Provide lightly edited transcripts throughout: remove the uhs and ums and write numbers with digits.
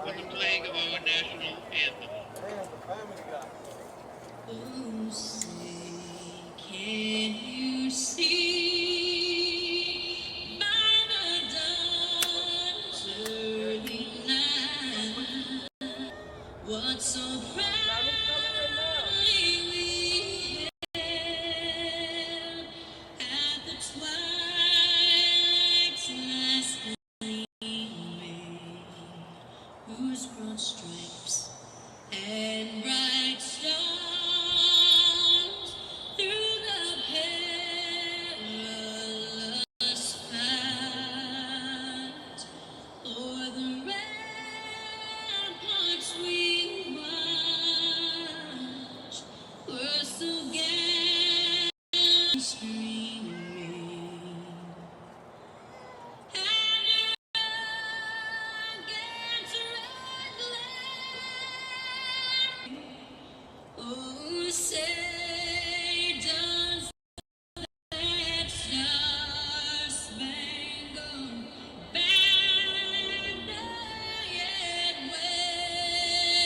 with the playing of our national anthem. Oh, say, can you see by the dawn's early light what so proudly we hailed at the twilight's last gleaming, whose broad stripes and bright stars through the perilous fight o'er the ramparts we watched were so gallantly streaming. Oh, say does that star-spangled banner yet wave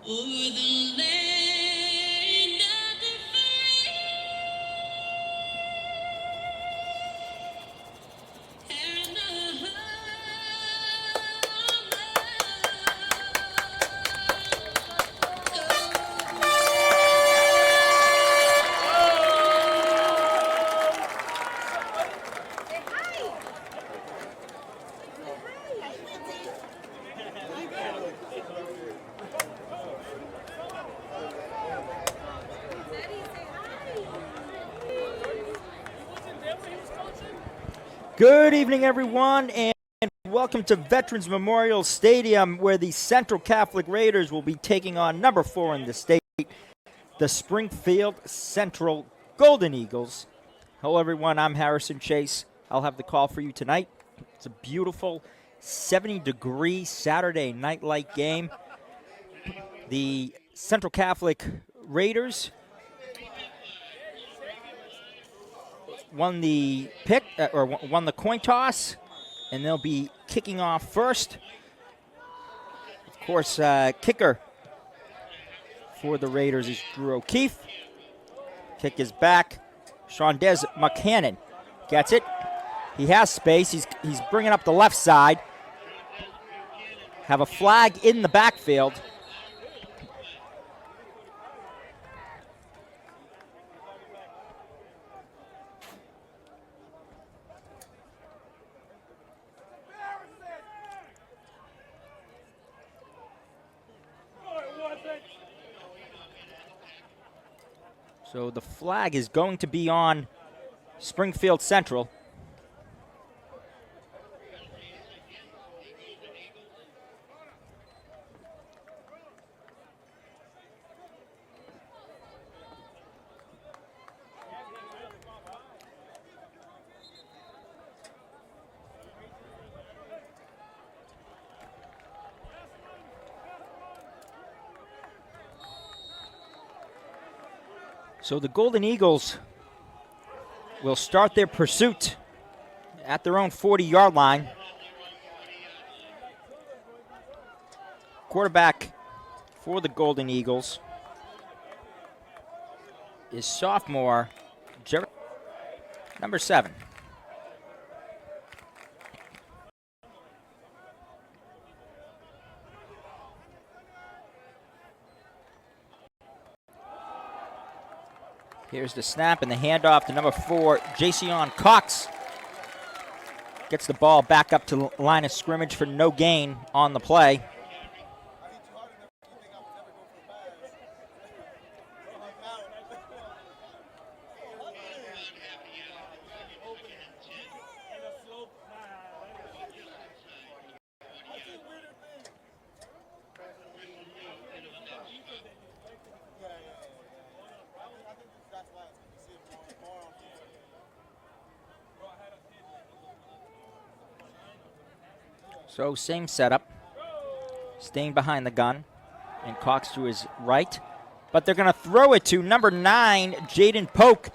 o'er the land of the free and the Good evening, everyone, and welcome to Veterans Memorial Stadium, where the Central Catholic Raiders will be taking on number 4 in the state, the Springfield Central Golden Eagles. Hello, everyone. I'm Harrison Chase. I'll have the call for you tonight. It's a beautiful 70-degree Saturday night light game. The Central Catholic Raiders won the won the coin toss, and they'll be kicking off first. Of course, kicker for the Raiders is Drew O'Keefe. Kick is back. Shondez McCannon gets it. He has space. He's bringing up the left side. Have a flag in the backfield. So the flag is going to be on Springfield Central. So the Golden Eagles will start their pursuit at their own 40-yard line. Quarterback for the Golden Eagles is sophomore Jerry, number 7. Here's the snap and the handoff to number 4, Jason Cox. Gets the ball back up to the line of scrimmage for no gain on the play. So same setup, staying behind the gun. And Cox to his right. But they're going to throw it to number 9, Jaden Polk.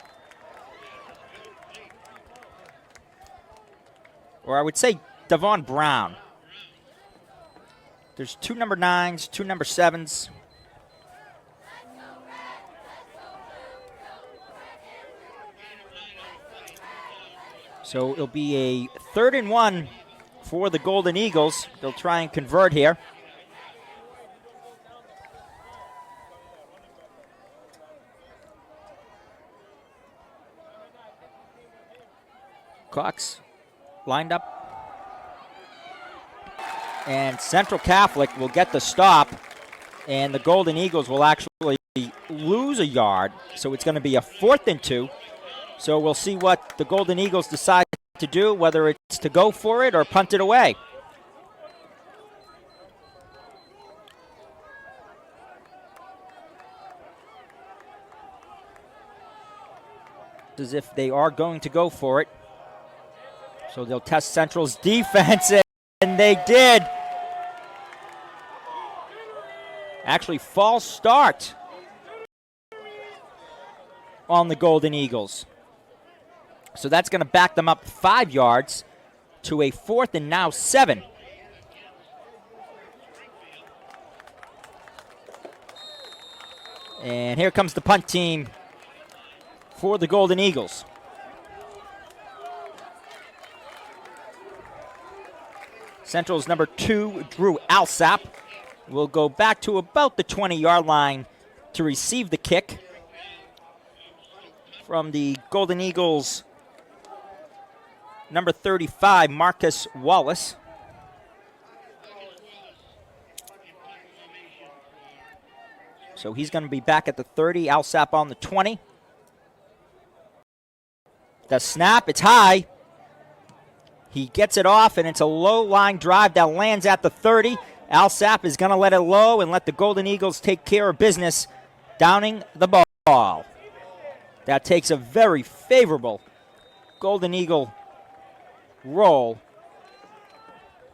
Or I would say Devon Brown. There's 2 number 9s, 2 number 7s. So it'll be a 3rd and 1 for the Golden Eagles. They'll try and convert here. Cox lined up. And Central Catholic will get the stop. And the Golden Eagles will actually lose a yard. So it's going to be a 4th and 2. So we'll see what the Golden Eagles decide to do, whether it's to go for it or punt it away. As if they are going to go for it. So they'll test Central's defense, and they did. Actually, false start on the Golden Eagles. So that's going to back them up 5 yards to a 4th and now 7. And here comes the punt team for the Golden Eagles. Central's number 2, Drew Alsap, will go back to about the 20-yard line to receive the kick from the Golden Eagles' number 35, Marcus Wallace. So he's going to be back at the 30, Alsap on the 20. The snap, it's high. He gets it off, and it's a low-line drive that lands at the 30. Alsap is going to let it low and let the Golden Eagles take care of business, downing the ball. That takes a very favorable Golden Eagle roll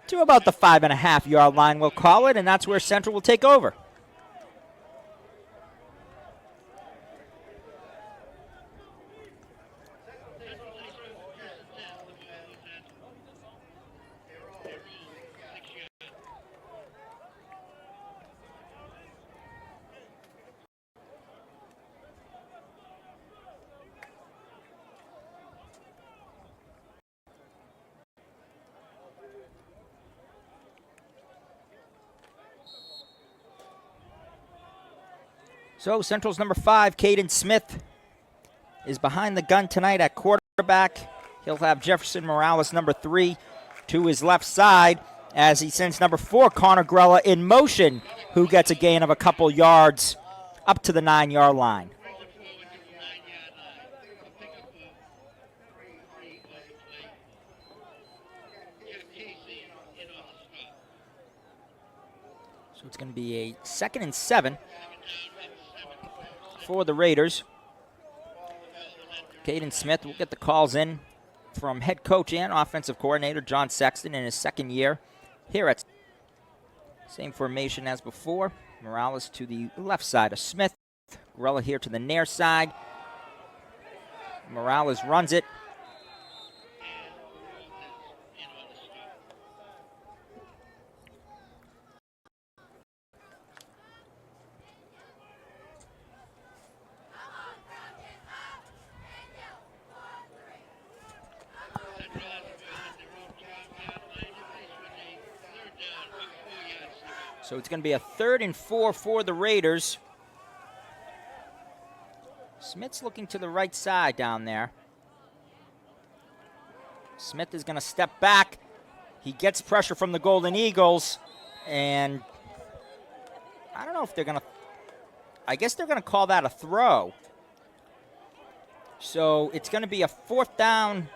to about the 5.5-yard line, we'll call it, and that's where Central will take over. So Central's number 5, Caden Smith, is behind the gun tonight at quarterback. He'll have Jefferson Morales, number 3, to his left side as he sends number 4, Connor Grella, in motion, who gets a gain of a couple yards up to the 9-yard line. So it's going to be a 2nd and 7 for the Raiders. Caden Smith will get the calls in from head coach and offensive coordinator John Sexton in his 2nd year here at same formation as before. Morales to the left side of Smith. Grella here to the near side. Morales runs it. So it's going to be a 3rd and 4 for the Raiders. Smith's looking to the right side down there. Smith is going to step back. He gets pressure from the Golden Eagles. And I don't know if they're going to, I guess they're going to call that a throw. So it's going to be a 4th down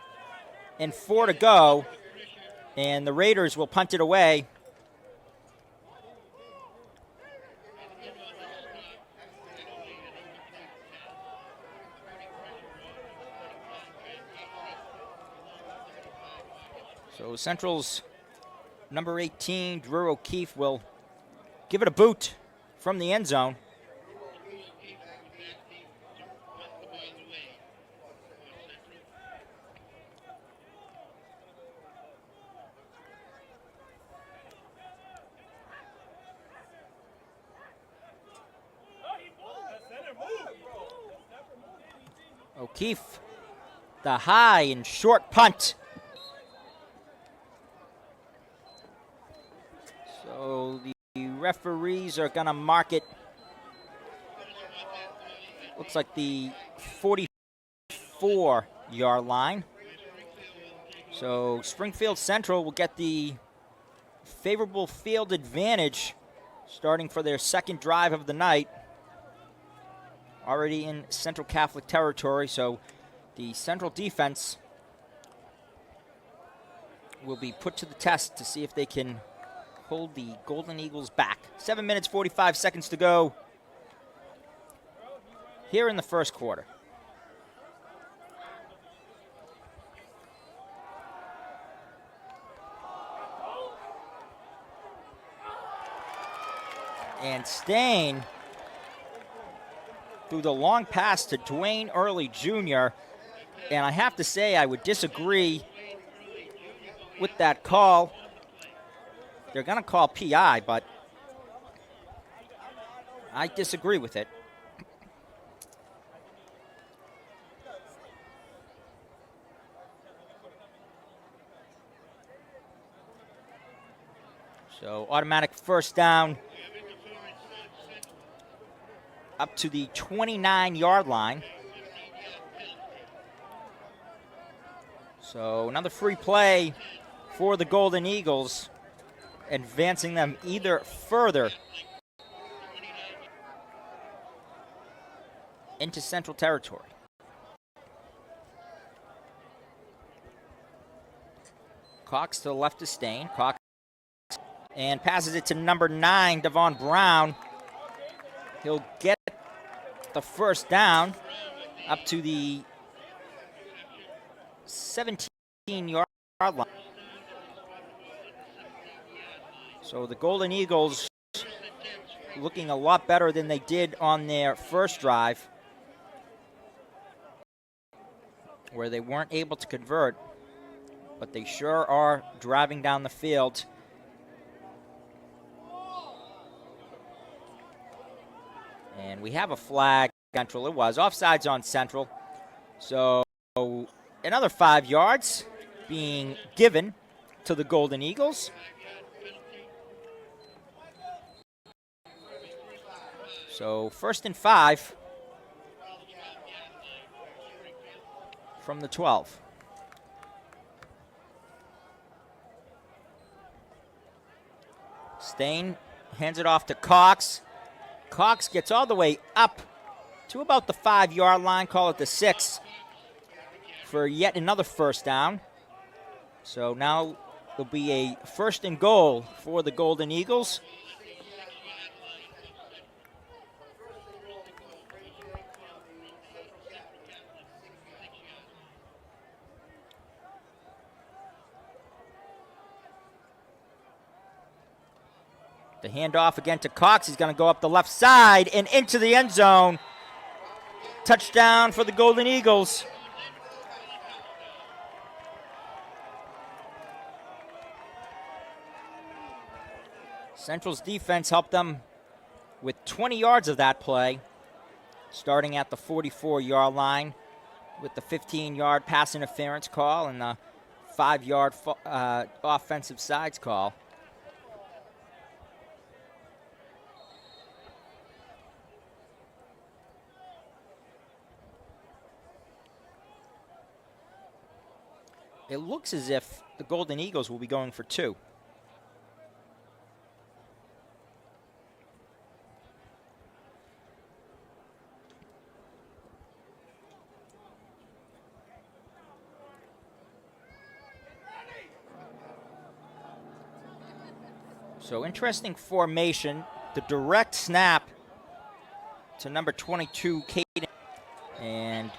and 4 to go. And the Raiders will punt it away. So Central's number 18, Drew O'Keefe, will give it a boot from the end zone. O'Keefe, the high and short punt. So the referees are going to mark it. Looks like the 44-yard line. So Springfield Central will get the favorable field advantage starting for their second drive of the night. Already in Central Catholic territory, so the Central defense will be put to the test to see if they can hold the Golden Eagles back. 7 minutes, 45 seconds to go here in the first quarter. And Stain through the long pass to Dwayne Early Jr. And I have to say I would disagree with that call. They're going to call PI, but I disagree with it. So automatic first down up to the 29-yard line. So another free play for the Golden Eagles, advancing them either further into Central Territory. Cox to the left of Stain. Cox and passes it to number 9, Devon Brown. He'll get the first down up to the 17-yard line. So the Golden Eagles looking a lot better than they did on their first drive, where they weren't able to convert, but they sure are driving down the field. And we have a flag. Central. It was offsides on Central. So another 5 yards being given to the Golden Eagles. So 1st and 5 from the 12. Stain hands it off to Cox. Cox gets all the way up to about the 5-yard line, call it the 6, for yet another first down. So now it'll be a 1st and goal for the Golden Eagles. The handoff again to Cox. He's going to go up the left side and into the end zone. Touchdown for the Golden Eagles. Central's defense helped them with 20 yards of that play, starting at the 44-yard line with the 15-yard pass interference call and the 5-yard offensive sides call. It looks as if the Golden Eagles will be going for 2. So interesting formation. The direct snap to number 22, Caden. And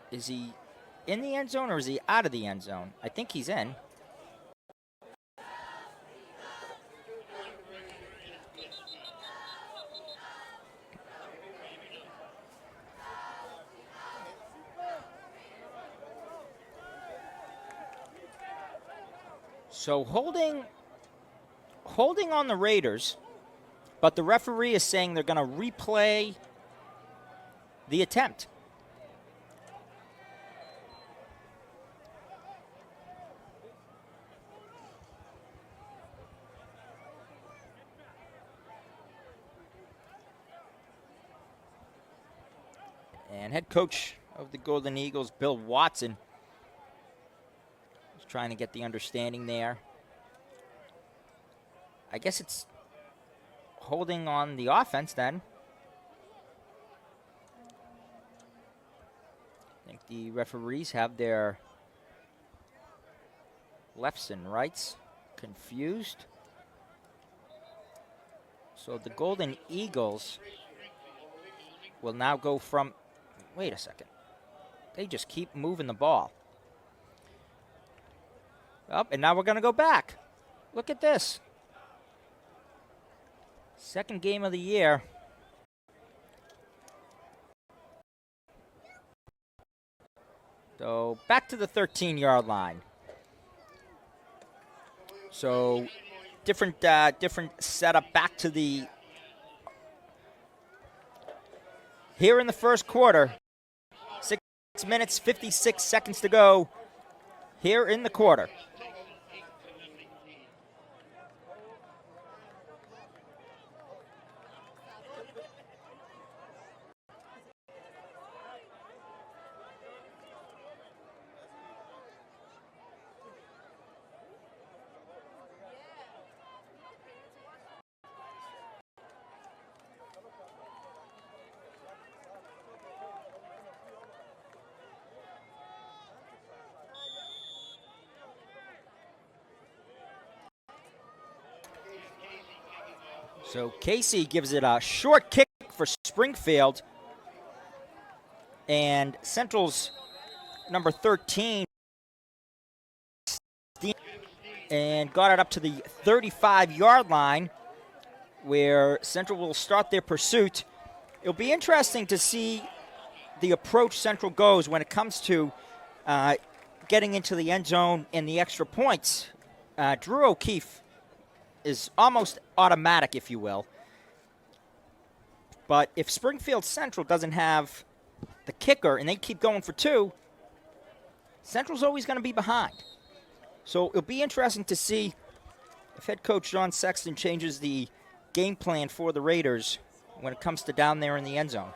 is he in the end zone or is he out of the end zone? I think he's in. So holding on the Raiders, but the referee is saying they're going to replay the attempt. And head coach of the Golden Eagles, Bill Watson, is trying to get the understanding there. I guess it's holding on the offense then. I think the referees have their lefts and rights confused. So the Golden Eagles will now go from, wait a second, they just keep moving the ball. Up, and now we're going to go back. Look at this. Second game of the year. So back to the 13-yard line. So different setup back to the, here in the first quarter. 6 minutes, 56 seconds to go here in the quarter. So Casey gives it a short kick for Springfield. And Central's number 13 and got it up to the 35-yard line where Central will start their pursuit. It'll be interesting to see the approach Central goes when it comes to getting into the end zone and the extra points. Drew O'Keefe is almost automatic, if you will. But if Springfield Central doesn't have the kicker and they keep going for two, Central's always going to be behind. So it'll be interesting to see if head coach John Sexton changes the game plan for the Raiders when it comes to down there in the end zone.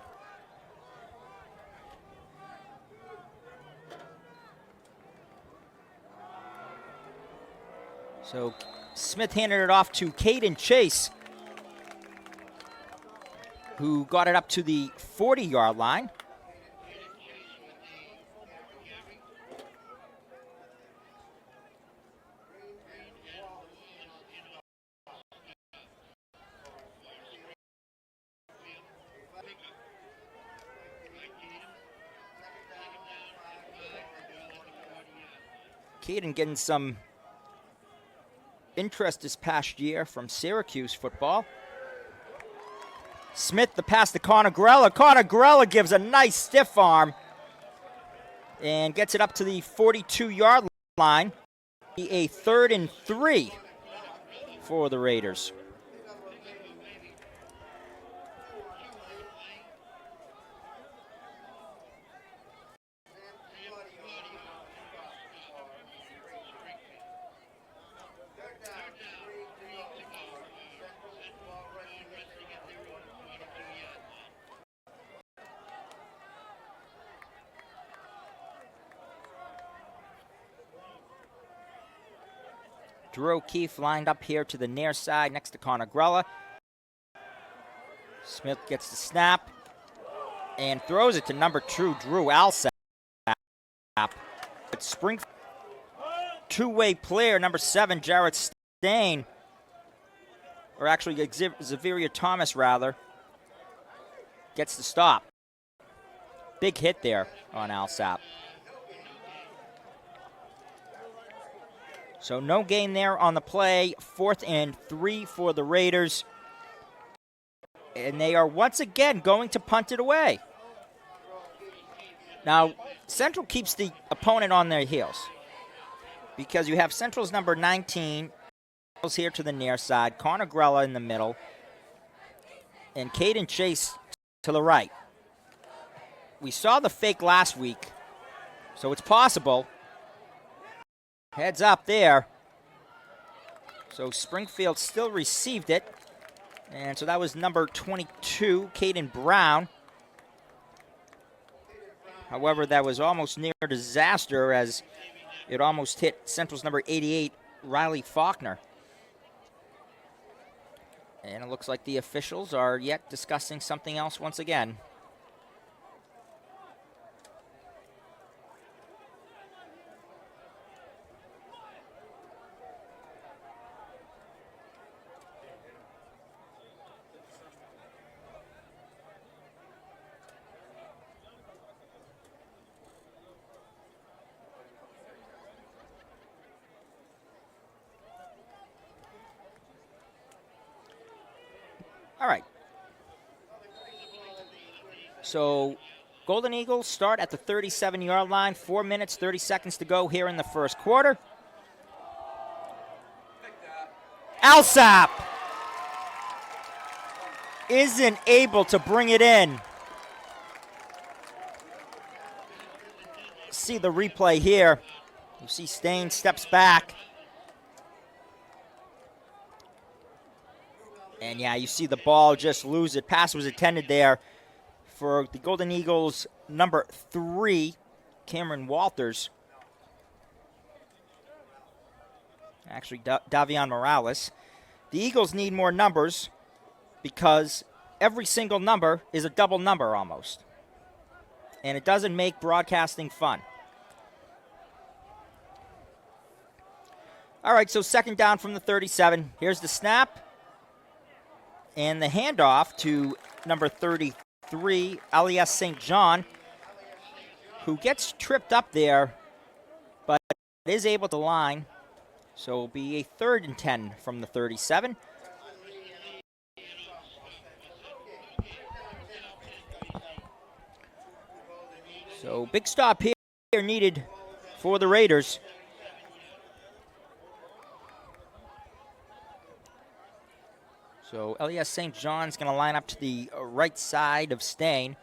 So Smith handed it off to Caden Chase, who got it up to the 40-yard line. Caden getting some interest this past year from Syracuse football. Smith, the pass to Connor Grella. Connor Grella gives a nice stiff arm and gets it up to the 42-yard line. A 3rd and 3 for the Raiders. Drew O'Keefe lined up here to the near side next to Connor Grella. Smith gets the snap and throws it to number 2, Drew Alsap. But Springfield, two-way player, number 7, Jarrett Stain, or actually Xavier Thomas, rather, gets the stop. Big hit there on Alsap. So no gain there on the play. 4th and 3 for the Raiders. And they are once again going to punt it away. Now, Central keeps the opponent on their heels. because you have Central's number 19 here to the near side, Connor Grella in the middle, and Caden Chase to the right. We saw the fake last week, so it's possible. Heads up there. So Springfield still received it. And so that was number 22, Caden Brown. However, that was almost near disaster as it almost hit Central's number 88, Riley Faulkner. And it looks like the officials are yet discussing something else once again. All right. So Golden Eagles start at the 37-yard line. 4 minutes, 30 seconds to go here in the first quarter. Alsop isn't able to bring it in. See the replay here. You see Stain steps back. And yeah, you see the ball just lose it. Pass was intended there for the Golden Eagles, number 3, Cameron Walters. Actually, Davion Morales. The Eagles need more numbers because every single number is a double number almost. And it doesn't make broadcasting fun. All right, so second down from the 37. Here's the snap. And the handoff to number 33, Elias St. John, who gets tripped up there, but is able to line. So it'll be a 3rd and 10 from the 37. So big stop here needed for the Raiders. So Elias St. John's going to line up to the right side of Stain.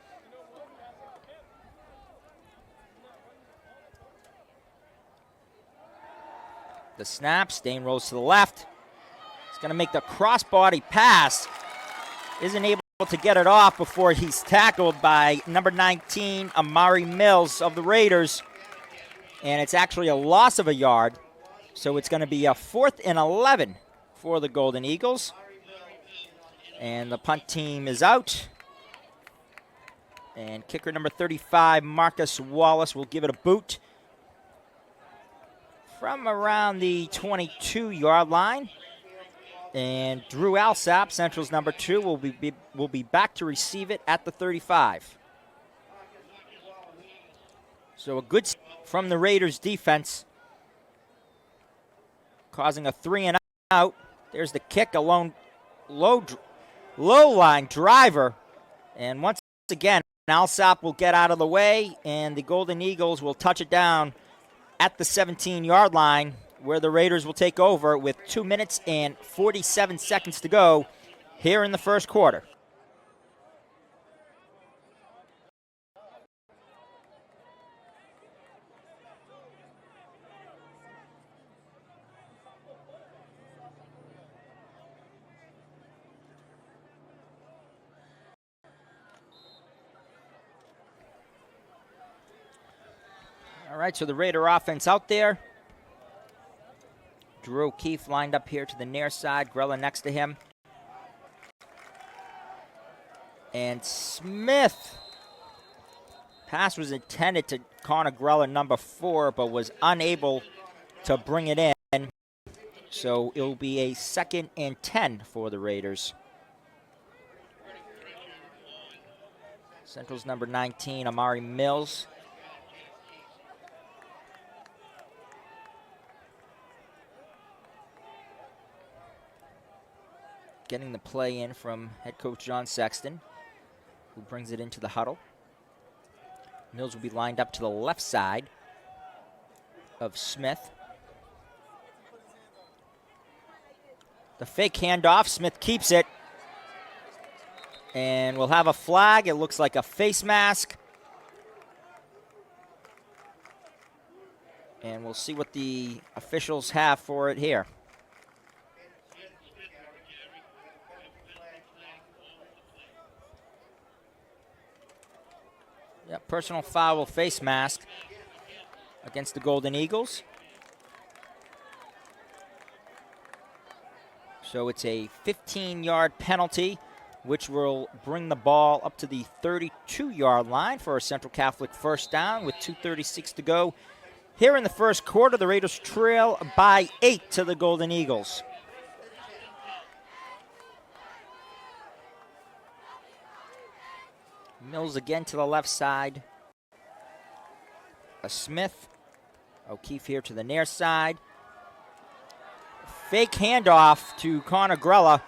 The snap, Stain rolls to the left. He's going to make the crossbody pass. Isn't able to get it off before he's tackled by number 19, Amari Mills of the Raiders. And it's actually a loss of a yard. So it's going to be a 4th and 11 for the Golden Eagles. And the punt team is out. And kicker number 35, Marcus Wallace, will give it a boot from around the 22-yard line. And Drew Alsop, Central's number 2, will be back to receive it at the 35. So a good from the Raiders defense, causing a 3 and out. There's the kick, a low line driver, and once again Alsop will get out of the way, and the Golden Eagles will touch it down at the 17-yard line, where the Raiders will take over with 2 minutes and 47 seconds to go here in the first quarter. All right, so the Raider offense out there. Drew O'Keefe lined up here to the near side. Grella next to him. And Smith. Pass was intended to Connor Grella, number 4, but was unable to bring it in. So it'll be a 2nd and 10 for the Raiders. Central's number 19, Amari Mills. Getting the play in from head coach John Sexton, who brings it into the huddle. Mills will be lined up to the left side of Smith. The fake handoff. Smith keeps it. And we'll have a flag. It looks like a face mask. And we'll see what the officials have for it here. Yeah, personal foul, face mask against the Golden Eagles. So it's a 15-yard penalty, which will bring the ball up to the 32-yard line for a Central Catholic first down with 2:36 to go. Here in the first quarter, the Raiders trail by 8 to the Golden Eagles. Mills again to the left side. A Smith. O'Keefe here to the near side. Fake handoff to Connor Grella.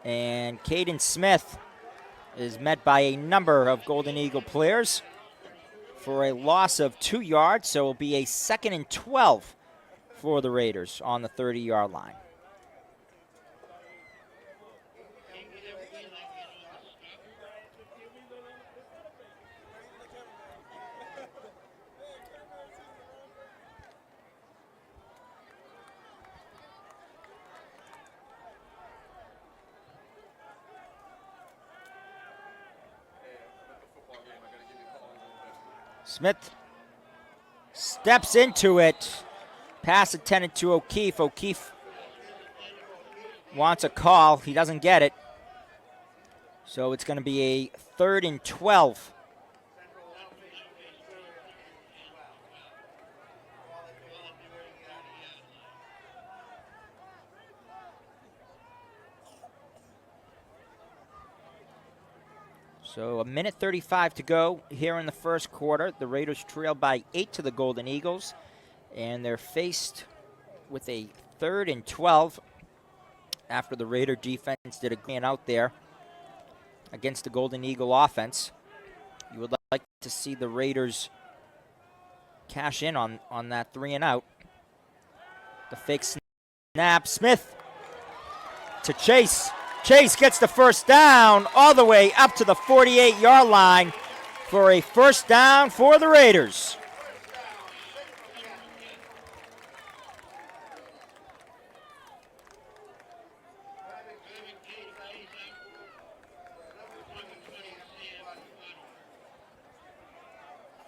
And Caden Smith is met by a number of Golden Eagle players for a loss of 2 yards. So it will be a 2nd and 12 for the Raiders on the 30-yard line. Smith steps into it. Pass intended to O'Keefe. O'Keefe wants a call. He doesn't get it. So it's going to be a 3rd and 12. So 1:35 to go here in the first quarter. The Raiders trail by 8 to the Golden Eagles, and they're faced with a 3rd and 12 after the Raider defense did a green out there against the Golden Eagle offense. You would like to see the Raiders cash in on that 3 and out. The fake snap. Smith to Chase. Chase gets the first down all the way up to the 48-yard line for a first down for the Raiders.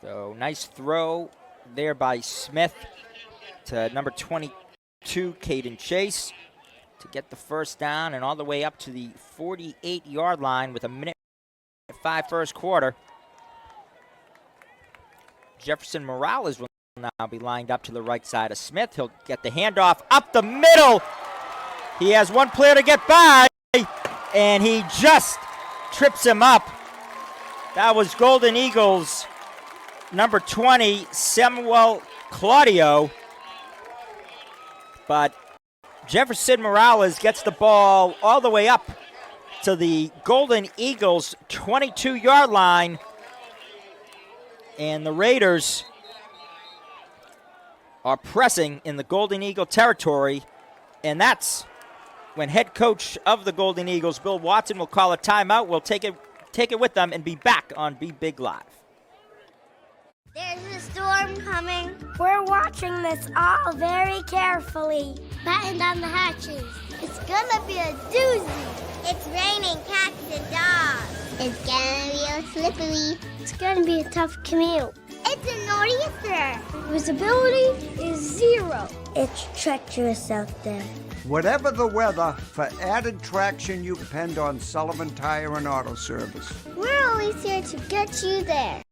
So nice throw there by Smith to number 22, Caden Chase, to get the first down and all the way up to the 48-yard line with 1:05 first quarter. Jefferson Morales will now be lined up to the right side of Smith. He'll get the handoff up the middle. He has one player to get by, and he just trips him up. That was Golden Eagles number 20, Samuel Claudio. But Jefferson Morales gets the ball all the way up to the Golden Eagles 22-yard line. And the Raiders are pressing in the Golden Eagle territory. And that's when head coach of the Golden Eagles, Bill Watson, will call a timeout. We'll take it with them and be back on Be Big Live. There's a storm coming. We're watching this all very carefully. Batten down the hatches. It's gonna be a doozy. It's raining cats and dogs. It's gonna be a slippery. It's gonna be a tough commute. It's a nor'easter. Visibility is 0. It's treacherous out there. Whatever the weather, for added traction, you depend on Sullivan Tire and Auto Service. We're always here to get you there.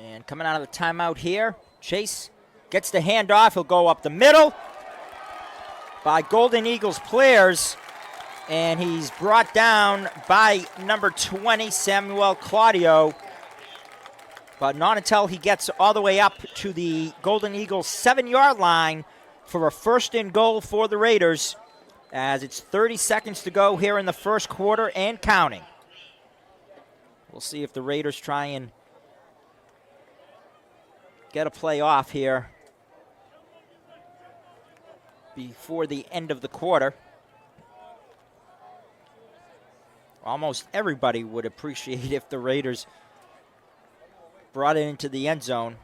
And coming out of the timeout here, Chase gets the handoff. He'll go up the middle by Golden Eagles players. And he's brought down by number 20, Samuel Claudio. But not until he gets all the way up to the Golden Eagles 7-yard line for a first and goal for the Raiders, as it's 30 seconds to go here in the first quarter and counting. We'll see if the Raiders try and get a play off here before the end of the quarter. Almost everybody would appreciate if the Raiders brought it into the end zone,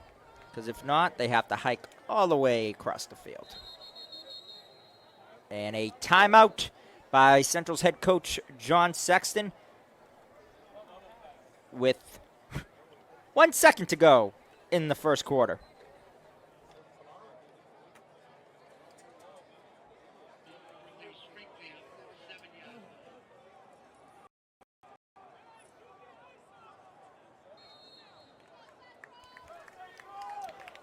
because if not, they have to hike all the way across the field. And a timeout by Central's head coach John Sexton with 1 second to go in the first quarter.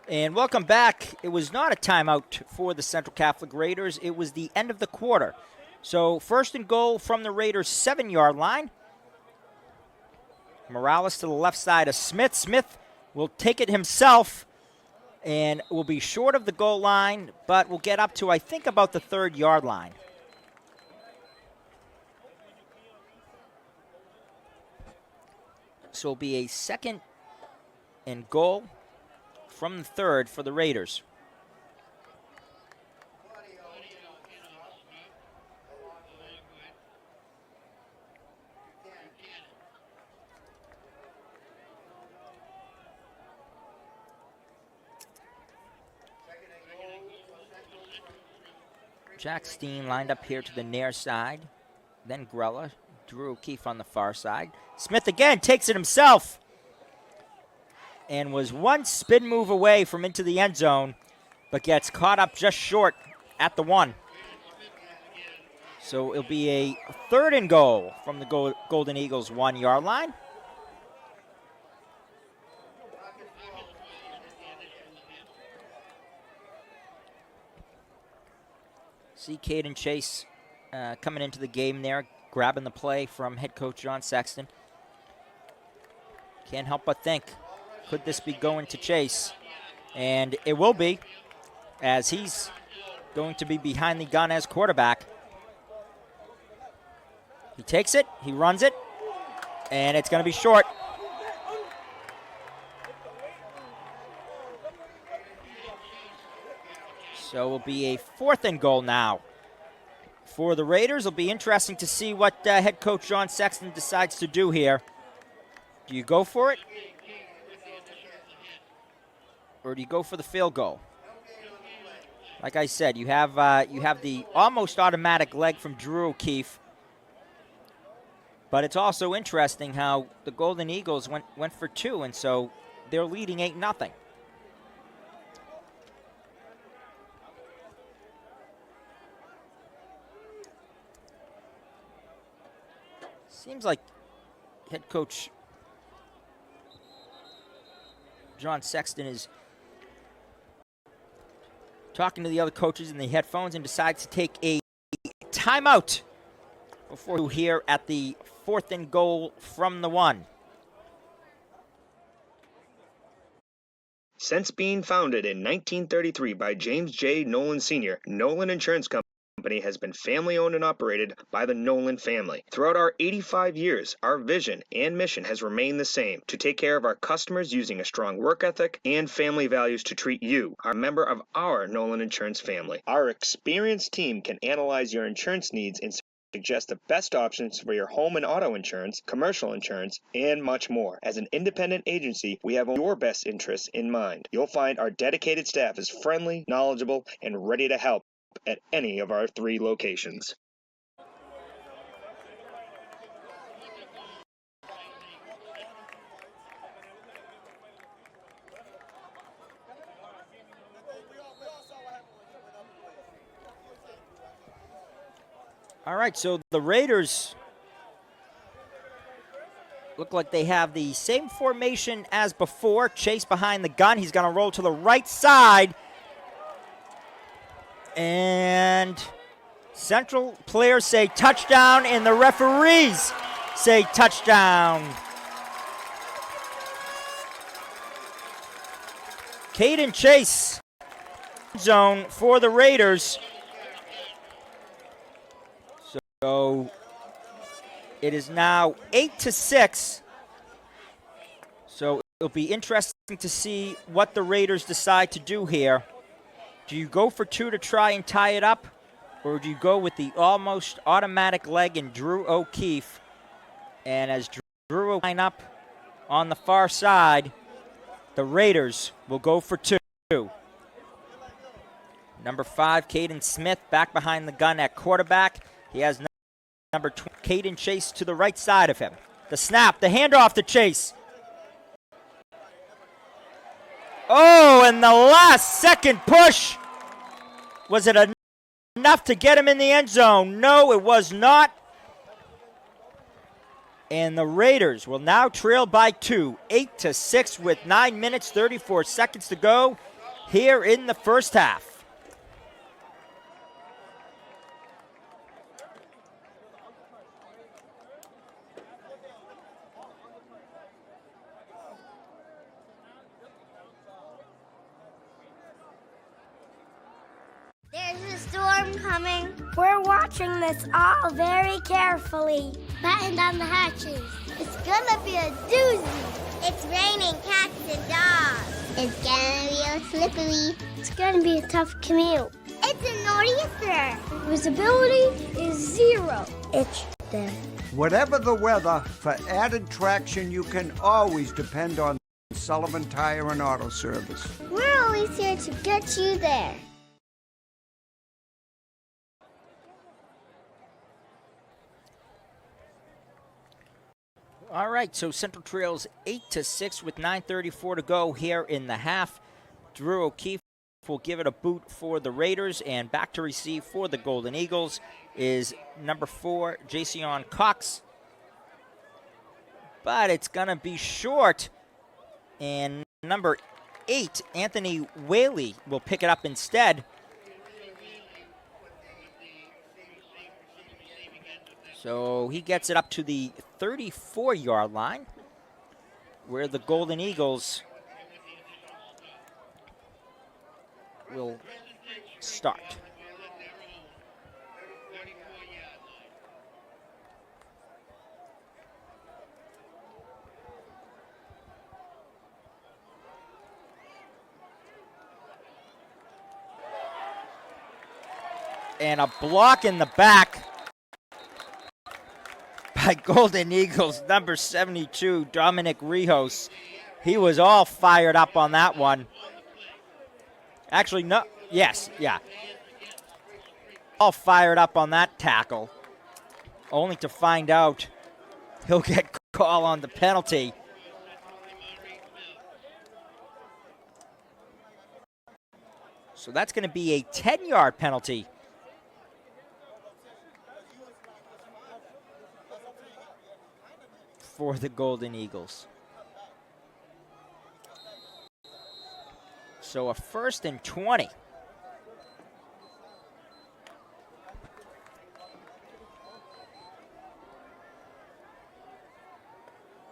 And welcome back. It was not a timeout for the Central Catholic Raiders. It was the end of the quarter. So first and goal from the Raiders' 7-yard line. Morales to the left side of Smith. Smith will take it himself and will be short of the goal line, but will get up to, I think, about the 3rd-yard line. So it'll be a second and goal from the 3rd for the Raiders. Jack Steen lined up here to the near side. Then Grella. Drew O'Keefe on the far side. Smith again takes it himself and was one spin move away from into the end zone, but gets caught up just short at the 1. So it'll be a 3rd and goal from the Golden Eagles 1-yard line. See Caden Chase coming into the game there, grabbing the play from head coach John Sexton. Can't help but think, could this be going to Chase? And it will be, as he's going to be behind the gun as quarterback. He takes it, he runs it, and it's going to be short. So it will be a 4th and goal now for the Raiders. It'll be interesting to see what head coach John Sexton decides to do here. Do you go for it? Or do you go for the field goal? Like I said, you have the almost automatic leg from Drew O'Keefe. But it's also interesting how the Golden Eagles went for 2, and so they're leading 8-0. Seems like head coach John Sexton is talking to the other coaches in the headphones and decides to take a timeout before here at the 4th and goal from the 1. Since being founded in 1933 by James J. Nolan Sr., Nolan Insurance Company has been family-owned and operated by the Nolan family. Throughout our 85 years, our vision and mission has remained the same: to take care of our customers using a strong work ethic and family values to treat you, our member of our Nolan Insurance family. Our experienced team can analyze your insurance needs and suggest the best options for your home and auto insurance, commercial insurance, and much more. As an independent agency, we have your best interests in mind. You'll find our dedicated staff is friendly, knowledgeable, and ready to help at any of our 3 locations. All right, so the Raiders look like they have the same formation as before. Chase behind the gun. He's going to roll to the right side. And Central players say touchdown, and the referees say touchdown. Caden Chase, zone for the Raiders. So it is now 8-6. So it'll be interesting to see what the Raiders decide to do here. Do you go for two to try and tie it up, or do you go with the almost automatic leg in Drew O'Keefe? And as Drew will line up on the far side, the Raiders will go for two. Number 5, Caden Smith, back behind the gun at quarterback. He has number 20, Caden Chase, to the right side of him. The snap, the handoff to Chase. Oh, and the last second push. Was it enough to get him in the end zone? No, it was not. And the Raiders will now trail by 2, 8-6 with 9 minutes, 34 seconds to go here in the first half. There's a storm coming. We're watching this all very carefully. Batten down the hatches. It's gonna be a doozy. It's raining cats and dogs. It's gonna be a slippery. It's gonna be a tough commute. It's a nor'easter. Visibility is 0. It's there. Whatever the weather, for added traction, you can always depend on Sullivan Tire and Auto Service. We're always here to get you there. All right, so Central trails 8-6 with 9:34 to go here in the half. Drew O'Keefe will give it a boot for the Raiders, and back to receive for the Golden Eagles is number 4, Jason Cox. But it's going to be short, and number 8, Anthony Whaley, will pick it up instead. So he gets it up to the 34-yard line, where the Golden Eagles will start. And a block in the back by Golden Eagles, number 72, Dominic Rijos. He was all fired up on that one. Actually, no, yes, yeah. All fired up on that tackle, only to find out he'll get call on the penalty. So that's going to be a 10-yard penalty for the Golden Eagles. So a 1st and 20.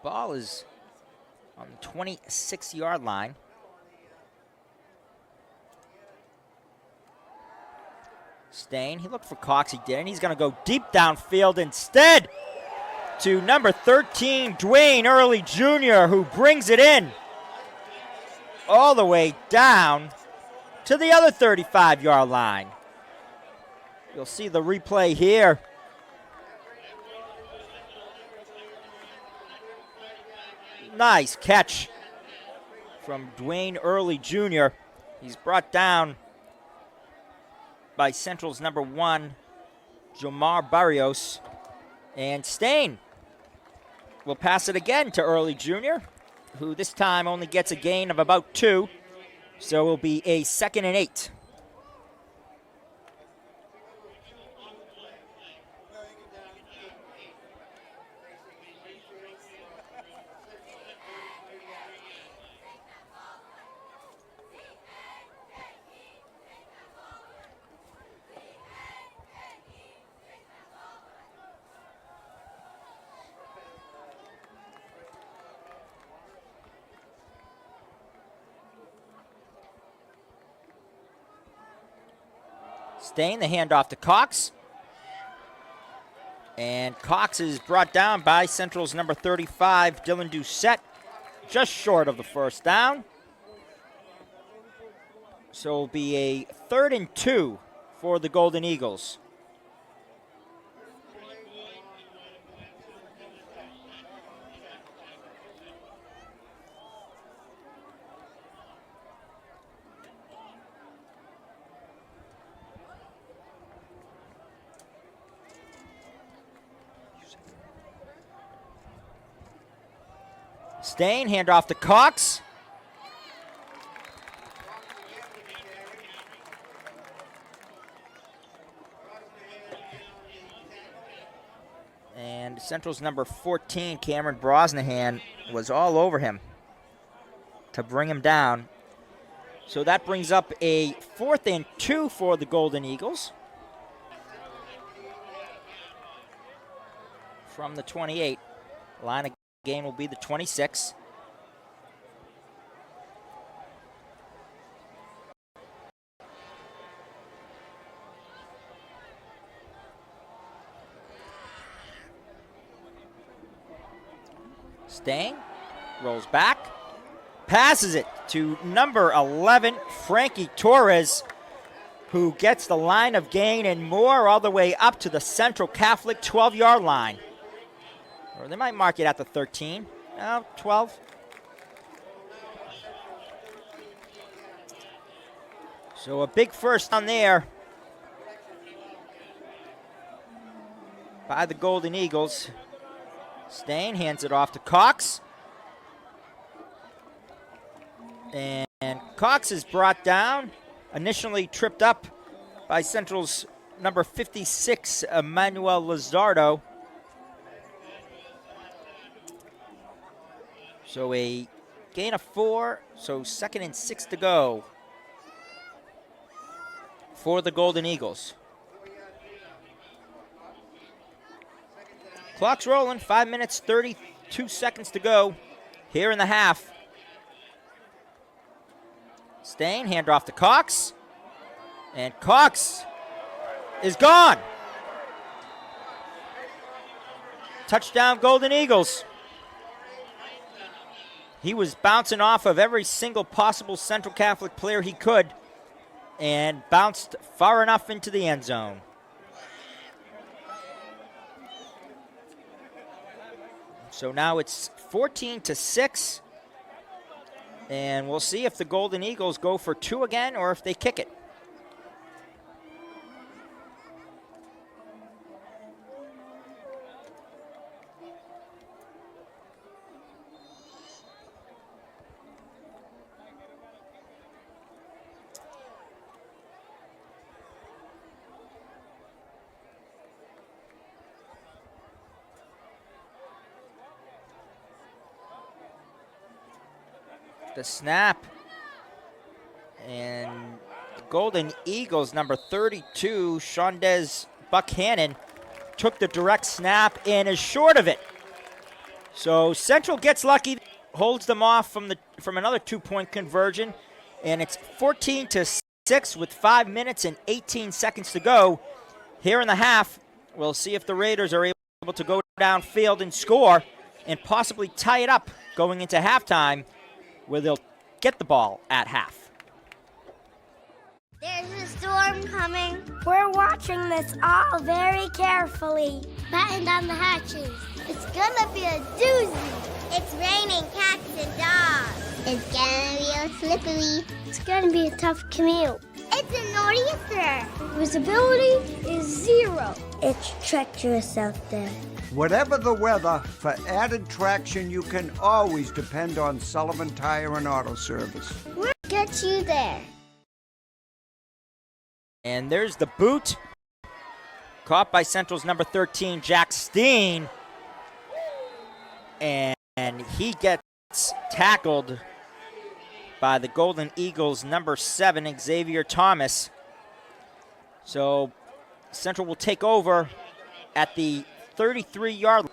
Ball is on the 26-yard line. Stain, he looked for Cox, he didn't. He's going to go deep downfield instead to number 13, Dwayne Early Jr., who brings it in all the way down to the other 35-yard line. You'll see the replay here. Nice catch from Dwayne Early Jr. He's brought down by Central's number 1, Jomar Barrios. And Stain will pass it again to Early Jr., who this time only gets a gain of about 2. So it will be a 2nd and 8. Stain, the handoff to Cox. And Cox is brought down by Central's number 35, Dylan Doucette, just short of the first down. So it'll be a 3rd and 2 for the Golden Eagles. Stain, handoff to Cox. And Central's number 14, Cameron Brosnahan, was all over him to bring him down. So that brings up a 4th and 2 for the Golden Eagles. From the 28, line of game will be the 26. Stain rolls back, passes it to number 11, Frankie Torres, who gets the line of gain and more all the way up to the Central Catholic 12-yard line. Or they might mark it at the 13. No, 12. So a big first down there by the Golden Eagles. Stain hands it off to Cox. And Cox is brought down, initially tripped up by Central's number 56, Emmanuel Lizardo. So a gain of 4, so 2nd and 6 to go for the Golden Eagles. Clock's rolling, 5 minutes, 32 seconds to go here in the half. Stain, handoff to Cox. And Cox is gone. Touchdown, Golden Eagles. He was bouncing off of every single possible Central Catholic player he could and bounced far enough into the end zone. So now it's 14-6, and we'll see if the Golden Eagles go for 2 again or if they kick it. The snap, and the Golden Eagles, number 32, Shondez Buckhannon, took the direct snap and is short of it. So Central gets lucky, holds them off from another 2-point conversion, and it's 14-6 with 5 minutes and 18 seconds to go here in the half. We'll see if the Raiders are able to go downfield and score and possibly tie it up going into halftime, where they'll get the ball at half. There's a storm coming. We're watching this all very carefully. Batten down the hatches. It's gonna be a doozy. It's raining cats and dogs. It's gonna be a slippery. It's gonna be a tough commute. It's a nor'easter. Visibility is 0. It's treacherous out there. Whatever the weather, for added traction, you can always depend on Sullivan Tire and Auto Service. We'll get you there. And there's the boot, caught by Central's number 13, Jack Steen. And he gets tackled by the Golden Eagles' number 7, Xavier Thomas. So Central will take over at the 33-yard line.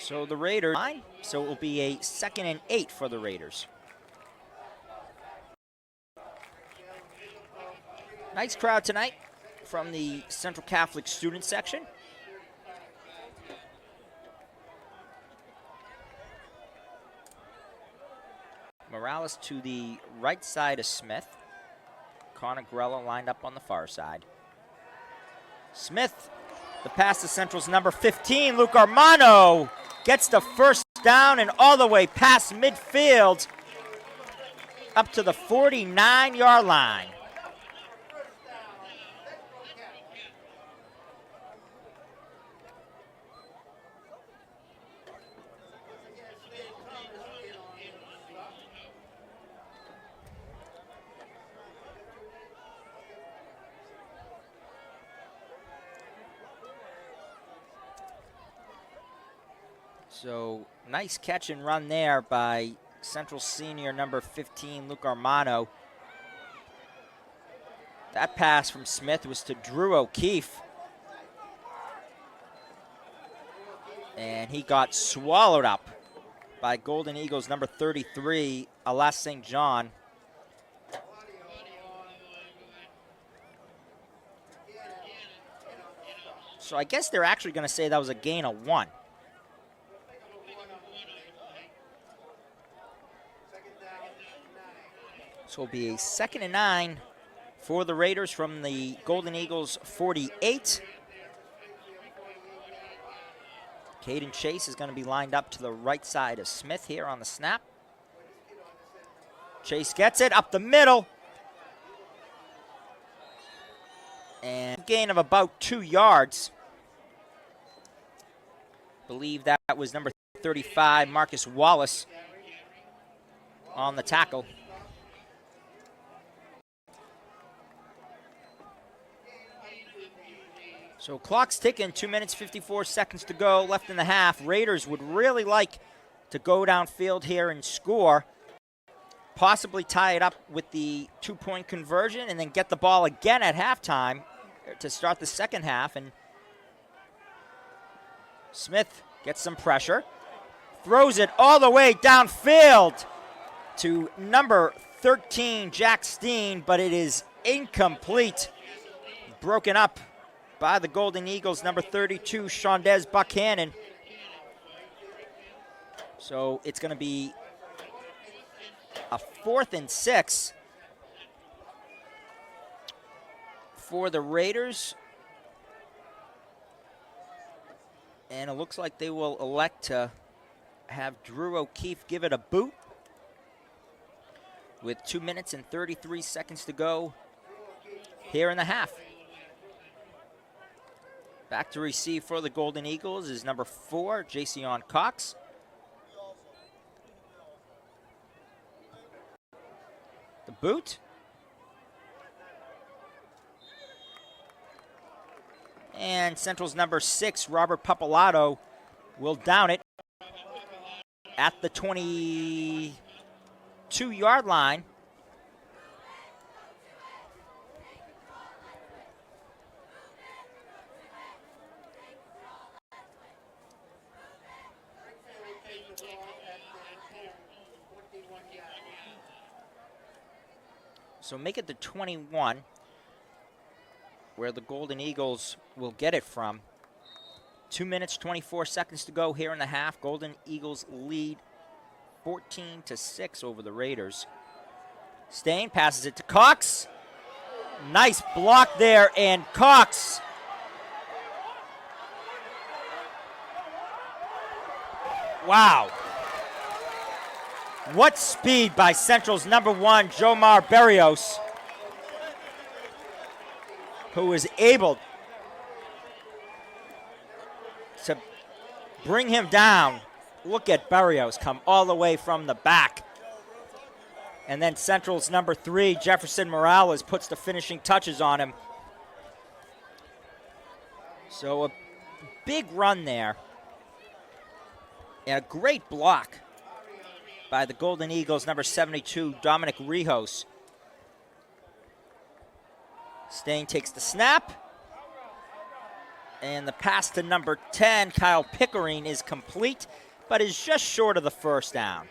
So the Raiders, so it will be a 2nd and 8 for the Raiders. Nice crowd tonight from the Central Catholic student section. Morales to the right side of Smith. Connor Grella lined up on the far side. Smith, the pass to Central's number 15, Luke Armano, gets the first down and all the way past midfield up to the 49-yard line. So nice catch and run there by Central senior number 15, Luke Armano. That pass from Smith was to Drew O'Keefe. And he got swallowed up by Golden Eagles number 33, Alas St. John. So I guess they're actually going to say that was a gain of 1. So it'll be a 2nd and 9 for the Raiders from the Golden Eagles 48. Caden Chase is going to be lined up to the right side of Smith here on the snap. Chase gets it up the middle. And a gain of about 2 yards. Believe that was number 35, Marcus Wallace, on the tackle. So clock's ticking, 2 minutes, 54 seconds to go, left in the half. Raiders would really like to go downfield here and score, possibly tie it up with the 2-point conversion and then get the ball again at halftime to start the second half. And Smith gets some pressure, throws it all the way downfield to number 13, Jack Steen, but it is incomplete. Broken up by the Golden Eagles, number 32, Shondez Buchanan. So it's going to be a 4th and 6 for the Raiders. And it looks like they will elect to have Drew O'Keefe give it a boot with 2 minutes and 33 seconds to go here in the half. Back to receive for the Golden Eagles is number 4, Jason Cox. The boot. And Central's number 6, Robert Papalato, will down it at the 22-yard line. So make it the 21, where the Golden Eagles will get it from. 2 minutes, 24 seconds to go here in the half. Golden Eagles lead 14-6 over the Raiders. Stain passes it to Cox. Nice block there, and Cox wow. What speed by Central's number 1, Jomar Berrios, who was able to bring him down. Look at Berrios come all the way from the back. And then Central's number 3, Jefferson Morales, puts the finishing touches on him. So a big run there. And a great block by the Golden Eagles, number 72, Dominic Rijos. Stain takes the snap. And the pass to number 10, Kyle Pickering, is complete, but is just short of the first down.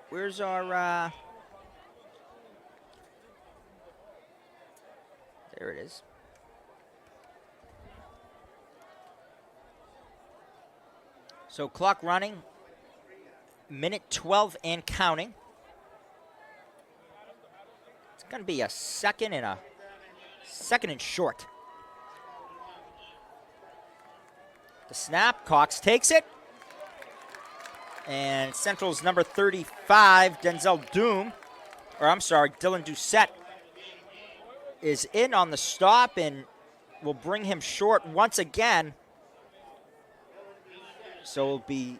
Where's our, there it is. So clock running, minute 12 and counting. It's going to be a second and short. The snap, Cox takes it. And Central's number 35, Dylan Doucette, is in on the stop and will bring him short once again. So it'll be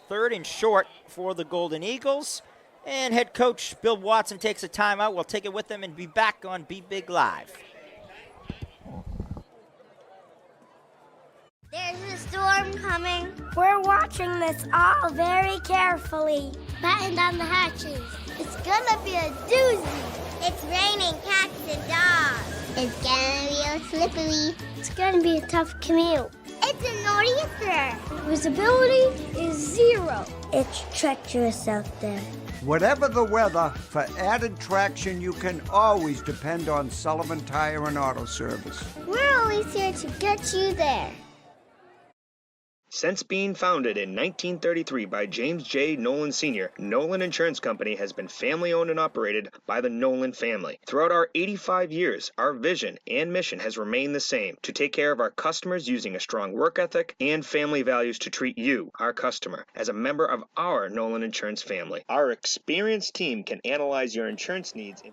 third and short for the Golden Eagles. And head coach Bill Watson takes a timeout. We'll take it with him and be back on Be Big Live. There's a storm coming. We're watching this all very carefully. Batten down the hatches. It's gonna be a doozy. It's raining cats and dogs. It's gonna be real slippery. It's gonna be a tough commute. It's a nor'easter. Visibility is 0. It's treacherous out there. Whatever the weather, for added traction, you can always depend on Sullivan Tire and Auto Service. We're always here to get you there. Since being founded in 1933 by James J. Nolan Sr., Nolan Insurance Company has been family-owned and operated by the Nolan family. Throughout our 85 years, our vision and mission has remained the same: to take care of our customers using a strong work ethic and family values to treat you, our customer, as a member of our Nolan Insurance family. Our experienced team can analyze your insurance needs.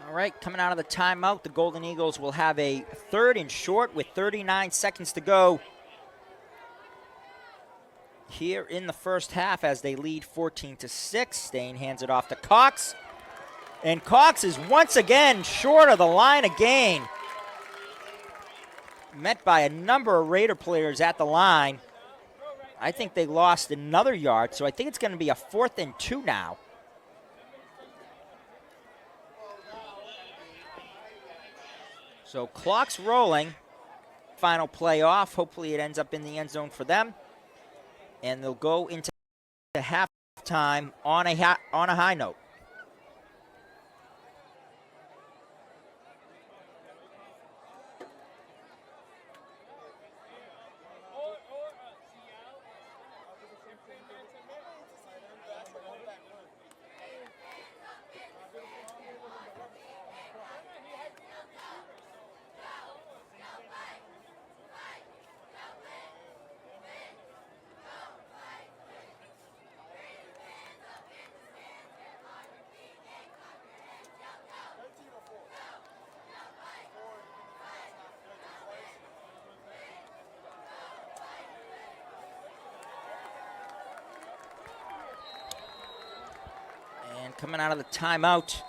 All right, coming out of the timeout, the Golden Eagles will have a third and short with 39 seconds to go here in the first half as they lead 14-6. Stain hands it off to Cox. And Cox is once again short of the line of gain. Met by a number of Raider players at the line. I think they lost another yard, so I think it's going to be a 4th and 2 now. So clock's rolling. Final play off. Hopefully it ends up in the end zone for them. And they'll go into halftime on a high note. Coming out of the timeout,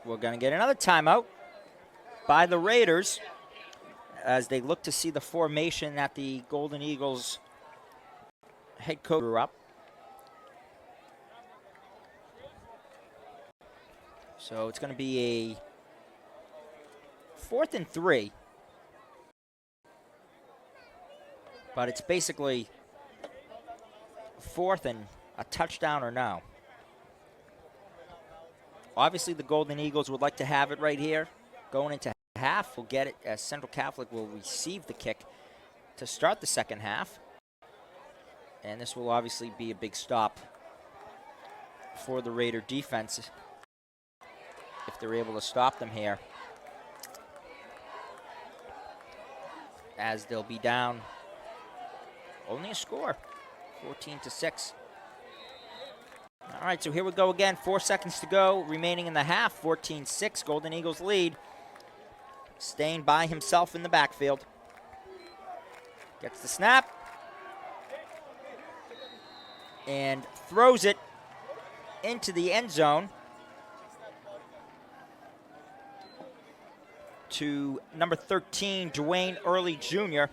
we're going to get another timeout by the Raiders as they look to see the formation that the Golden Eagles head coach drew up. So it's going to be a 4th and 3, but it's basically 4th and a touchdown or no. Obviously, the Golden Eagles would like to have it right here. Going into half, we'll get it as Central Catholic will receive the kick to start the second half. And this will obviously be a big stop for the Raider defense if they're able to stop them here, as they'll be down only a score, 14-6. All right, so here we go again. 4 seconds to go, remaining in the half. 14-6, Golden Eagles lead. Staying by himself in the backfield. Gets the snap. And throws it into the end zone. to number 13, Dwayne Early Jr.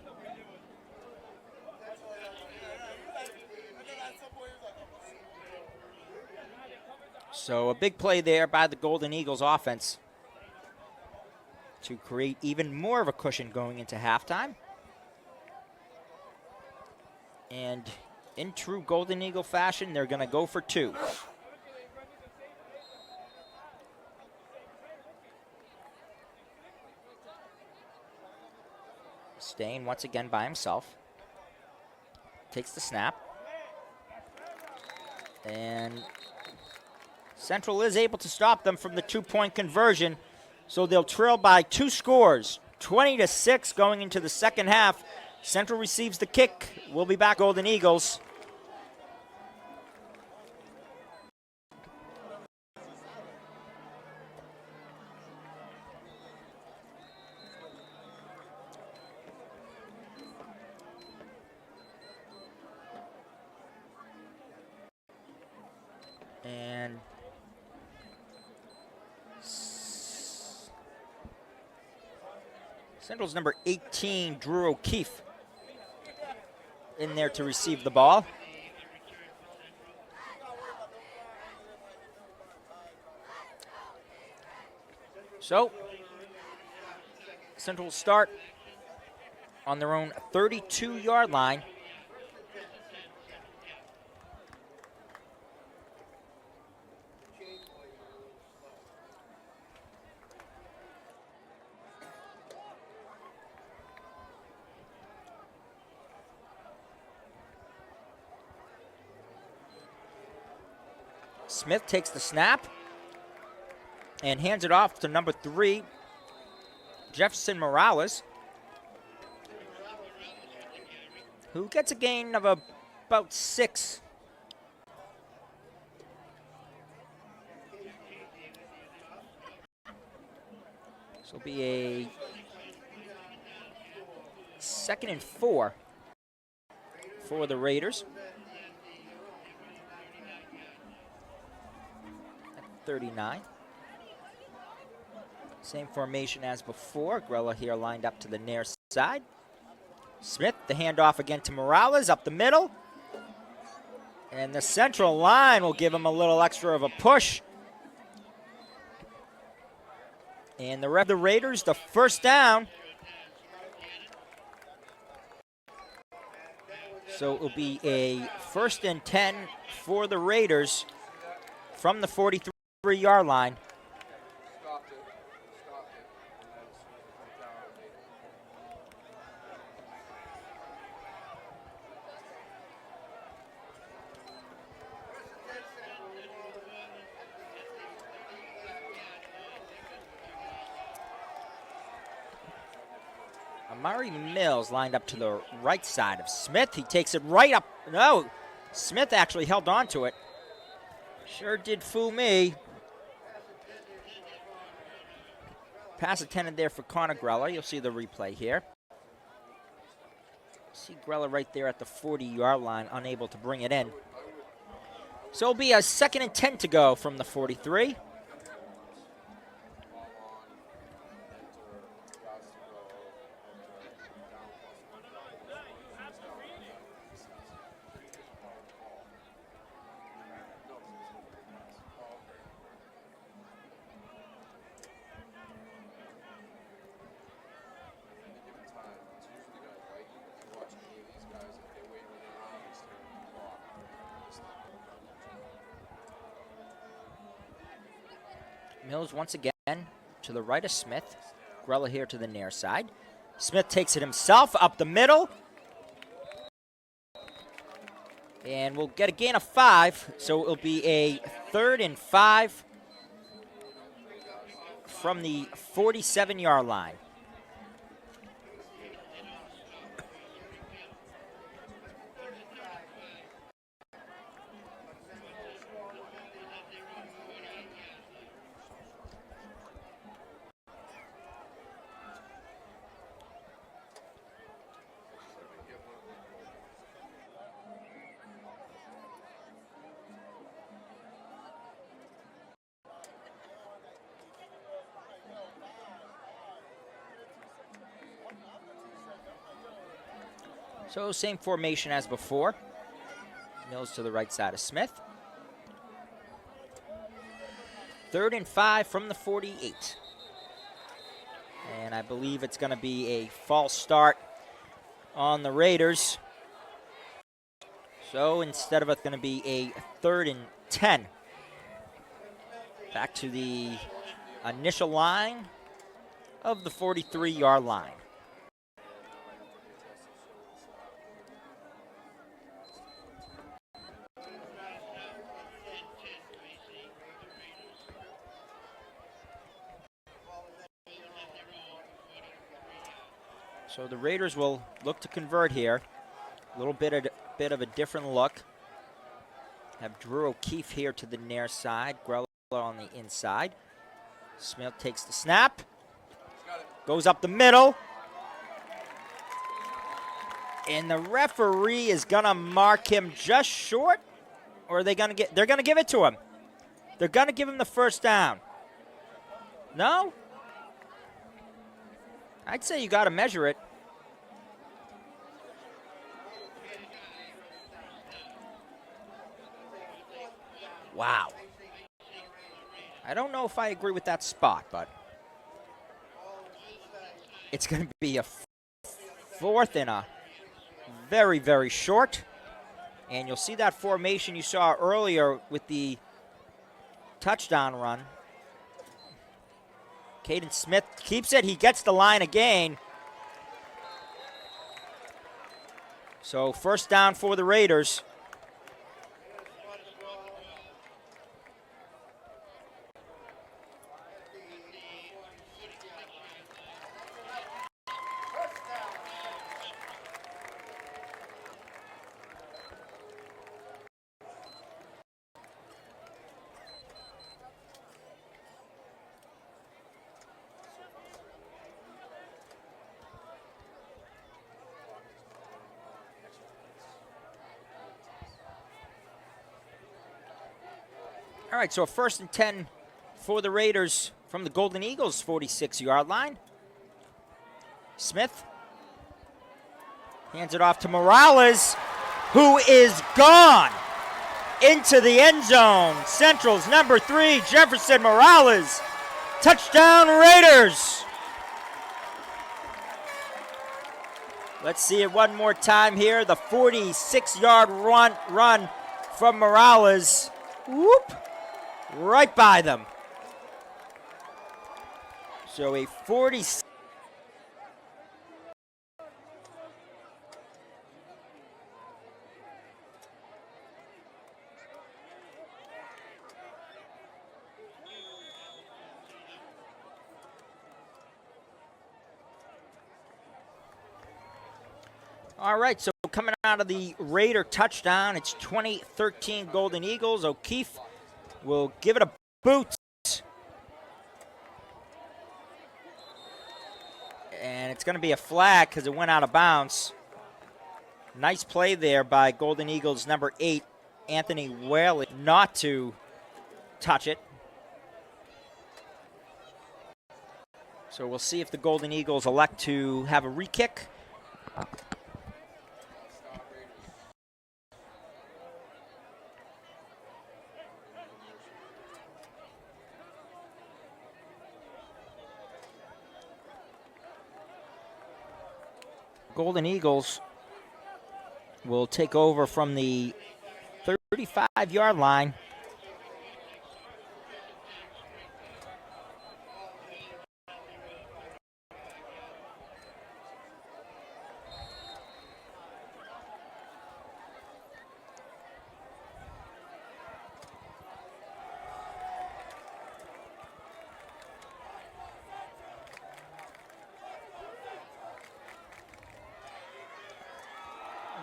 So a big play there by the Golden Eagles offense to create even more of a cushion going into halftime. And in true Golden Eagle fashion, they're going to go for two. Staying once again by himself. Takes the snap. And Central is able to stop them from the two-point conversion. So they'll trail by 2 scores, 20-6 going into the second half. Central receives the kick. We'll be back, Golden Eagles. And Central's number 18, Drew O'Keefe, in there to receive the ball. So, Central will start on their own 32-yard line. Smith takes the snap and hands it off to number 3, Jefferson Morales, who gets a gain of about 6. This will be a 2nd and 4 for the Raiders. 39. Same formation as before. Grella here lined up to the near side. Smith, the handoff again to Morales up the middle. And the Central line will give him a little extra of a push. And the Raiders, the first down. So it will be a 1st and 10 for the Raiders from the 43-yard line. Amari Mills lined up to the right side of Smith. He takes it right up. No, Smith actually held on to it. Sure did fool me. Pass intended there for Connor Grella. You'll see the replay here. See Grella right there at the 40-yard line, unable to bring it in. So it'll be a 2nd and 10 to go from the 43. Mills once again to the right of Smith. Grella here to the near side. Smith takes it himself up the middle. And we'll get a gain of 5, so it'll be a 3rd and 5 from the 47-yard line. So same formation as before. Mills to the right side of Smith. 3rd and 5 from the 48. And I believe it's going to be a false start on the Raiders. So instead of it going to be a 3rd and 10. Back to the initial line of the 43-yard line. So the Raiders will look to convert here. A little bit of a different look. Have Drew O'Keefe here to the near side. Greller on the inside. Smith takes the snap. Goes up the middle. And the referee is going to mark him just short. Or are they going to get? They're going to give it to him. They're going to give him the first down. No? I'd say you got to measure it. Wow. I don't know if I agree with that spot, but it's going to be a 4th and a very, very short. And you'll see that formation you saw earlier with the touchdown run. Caden Smith keeps it. He gets the line again. So first down for the Raiders. All right, so a 1st and 10 for the Raiders from the Golden Eagles 46-yard line. Smith hands it off to Morales, who is gone into the end zone. Central's number 3, Jefferson Morales. Touchdown, Raiders. Let's see it one more time here. The 46-yard run from Morales. Whoop. Right by them. So a 40. All right, so coming out of the Raider touchdown, it's 20-13 Golden Eagles. O'Keefe will give it a boot. And it's going to be a flag because it went out of bounds. Nice play there by Golden Eagles number 8, Anthony Whaley, not to touch it. So we'll see if the Golden Eagles elect to have a re-kick. Golden Eagles will take over from the 35-yard line.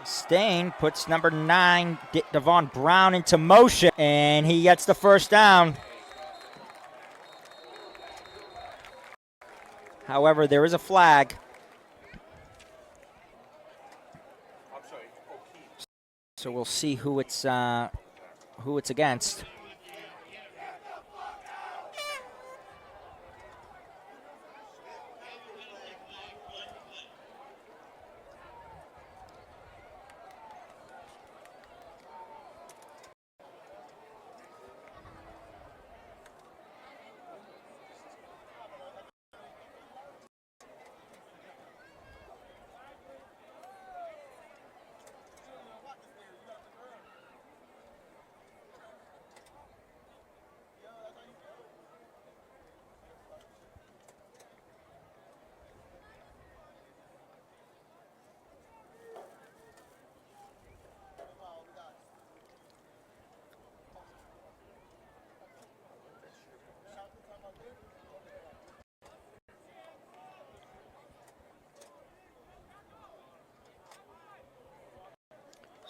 Stain puts number 9, Devon Brown, into motion, and he gets the first down. However, there is a flag. So we'll see who it's against.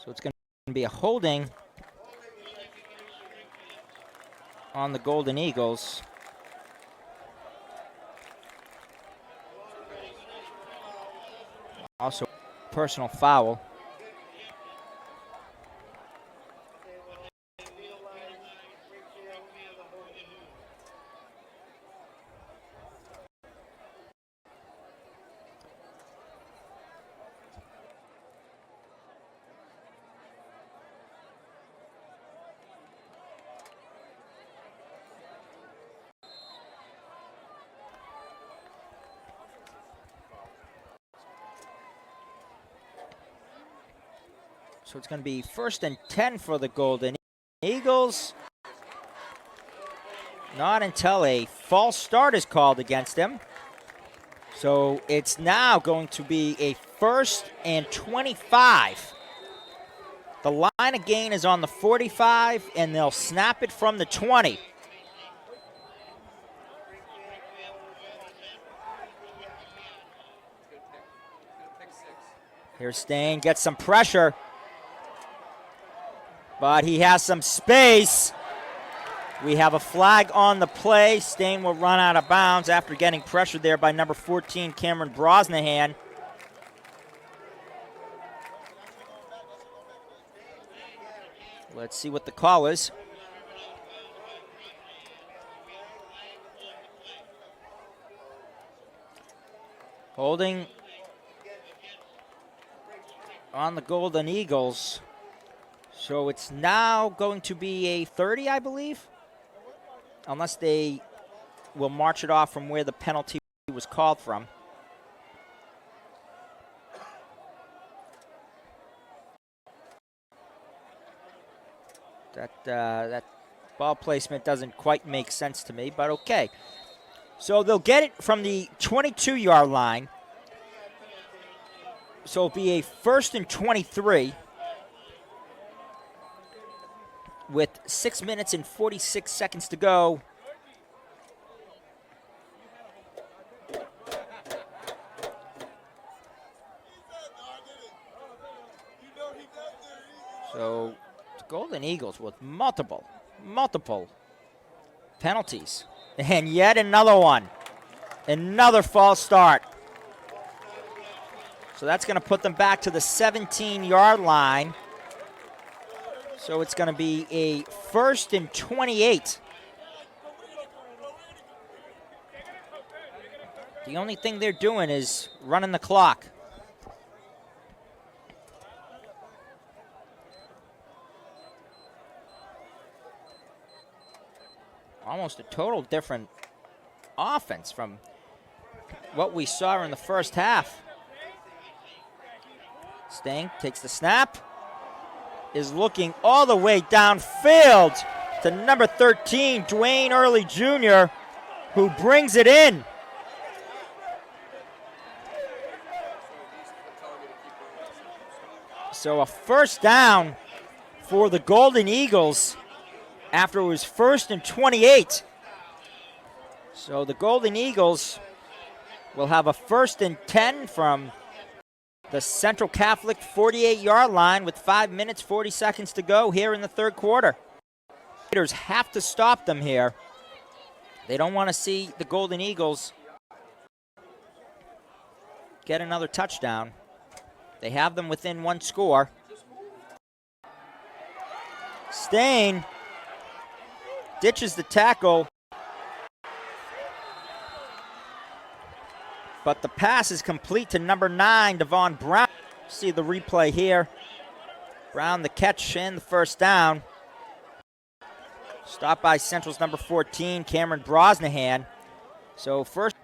So it's going to be a holding on the Golden Eagles. Also, personal foul. So it's going to be 1st and 10 for the Golden Eagles. Not until a false start is called against him. So it's now going to be a 1st and 25. The line of gain is on the 45, and they'll snap it from the 20. Here's Stain, gets some pressure. But he has some space. We have a flag on the play. Stain will run out of bounds after getting pressured there by number 14, Cameron Brosnahan. Let's see what the call is. Holding on the Golden Eagles. So it's now going to be a 30, I believe, unless they will march it off from where the penalty was called from. That ball placement doesn't quite make sense to me, but okay. So they'll get it from the 22-yard line. So it'll be a 1st and 23. With 6 minutes and 46 seconds to go. So the Golden Eagles with multiple penalties. And yet another one. Another false start. So that's going to put them back to the 17-yard line. So it's going to be a 1st and 28. The only thing they're doing is running the clock. Almost a total different offense from what we saw in the first half. Sting takes the snap. Is looking all the way downfield to number 13, Dwayne Early Jr., who brings it in. So a 1st down for the Golden Eagles after it was 1st and 28. So the Golden Eagles will have a 1st and 10 from the Central Catholic 48-yard line with 5 minutes, 40 seconds to go here in the 3rd quarter. Raiders have to stop them here. They don't want to see the Golden Eagles get another touchdown. They have them within 1 score. Stain ditches the tackle. But the pass is complete to number 9, Devon Brown. See the replay here. Brown the catch and the 1st down. Stopped by Central's number 14, Cameron Brosnahan. So first.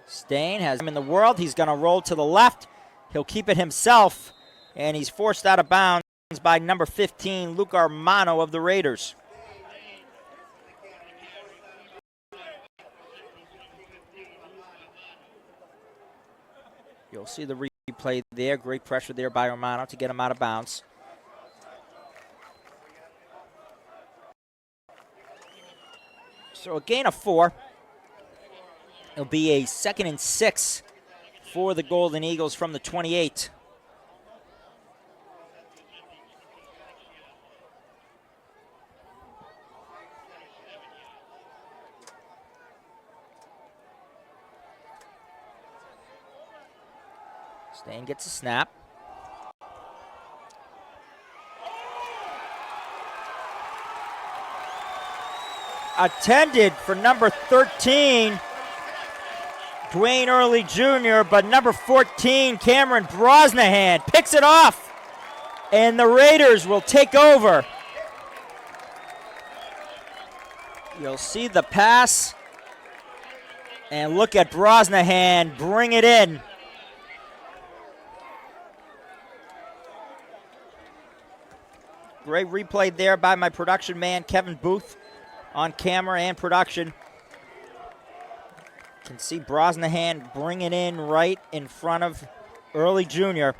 Stain has him in the world. He's going to roll to the left. He'll keep it himself, and he's forced out of bounds by number 15, Luke Armano of the Raiders. You'll see the replay there. Great pressure there by Armano to get him out of bounds. So a gain of 4. It'll be a 2nd and 6 for the Golden Eagles from the 28. Stain gets a snap. Attended for number 13, Dwayne Early Jr., but number 14, Cameron Brosnahan, picks it off, and the Raiders will take over. You'll see the pass, and look at Brosnahan bring it in. Great replay there by my production man, Kevin Booth, on camera and production. You can see Brosnahan bring it in right in front of Early Jr.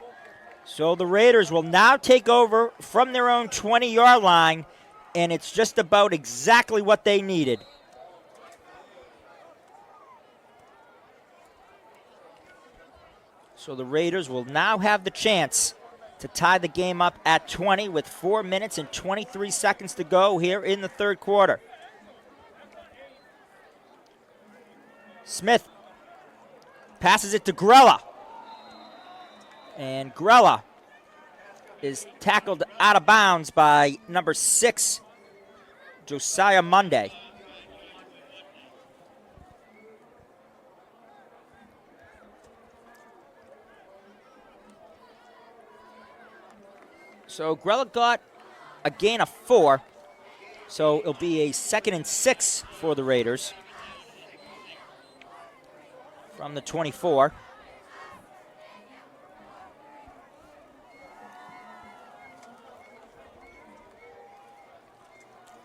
So the Raiders will now take over from their own 20-yard line, and it's just about exactly what they needed. So the Raiders will now have the chance to tie the game up at 20 with 4 minutes and 23 seconds to go here in the third quarter. Smith passes it to Grella. And Grella is tackled out of bounds by number 6, Josiah Monday. So Grella got a gain of 4. So it'll be a 2nd and 6 for the Raiders from the 24.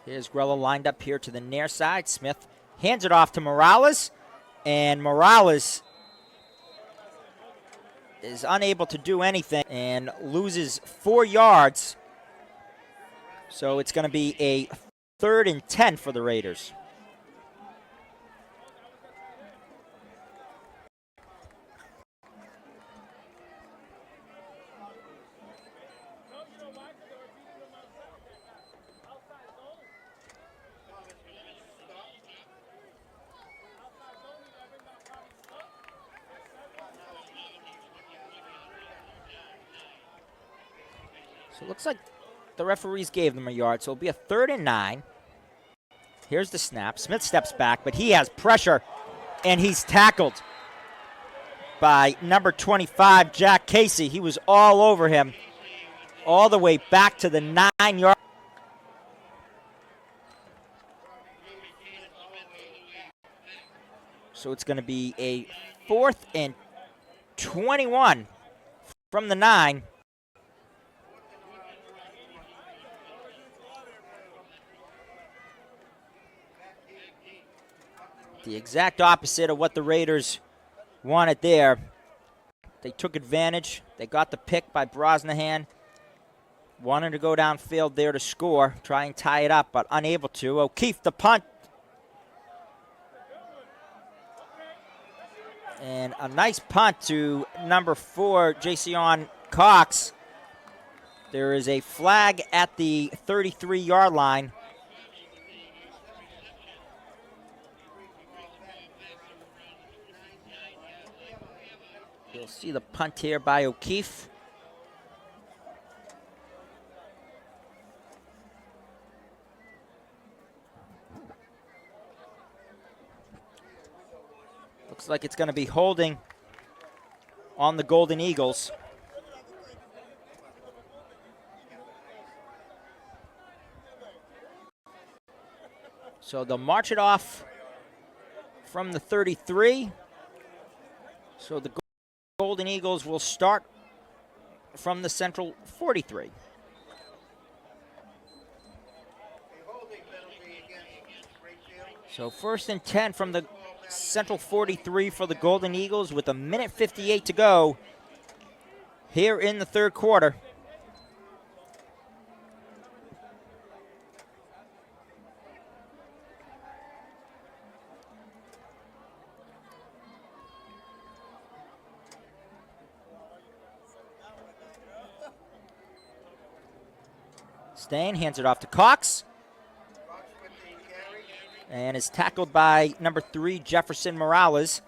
Here's Grella lined up here to the near side. Smith hands it off to Morales, and Morales is unable to do anything and loses 4 yards. So it's going to be a 3rd and 10 for the Raiders. So it looks like the referees gave them a yard, so it'll be a 3rd and 9. Here's the snap. Smith steps back, but he has pressure, and he's tackled by number 25, Jack Casey. He was all over him, all the way back to the 9-yard. So it's going to be a 4th and 21 from the 9. The exact opposite of what the Raiders wanted there. They took advantage. They got the pick by Brosnahan. Wanted to go downfield there to score, try and tie it up, but unable to. O'Keefe the punt. And a nice punt to number 4, Jason Cox. There is a flag at the 33-yard line. You'll see the punt here by O'Keefe. Looks like it's going to be holding on the Golden Eagles. So they'll march it off from the 33. So the Golden Eagles will start from the central 43. So 1st and 10 from the central 43 for the Golden Eagles with 1:58 to go here in the third quarter. Stain hands it off to Cox. And is tackled by number 3, Jefferson Morales.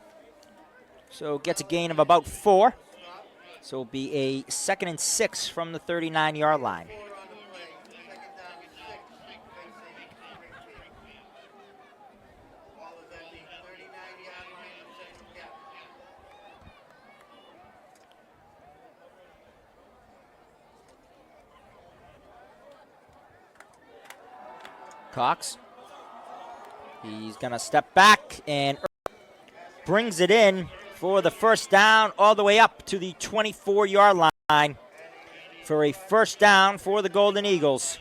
So gets a gain of about 4. So it'll be a 2nd and 6 from the 39-yard line. Cox. He's going to step back and brings it in for the first down all the way up to the 24-yard line for a first down for the Golden Eagles.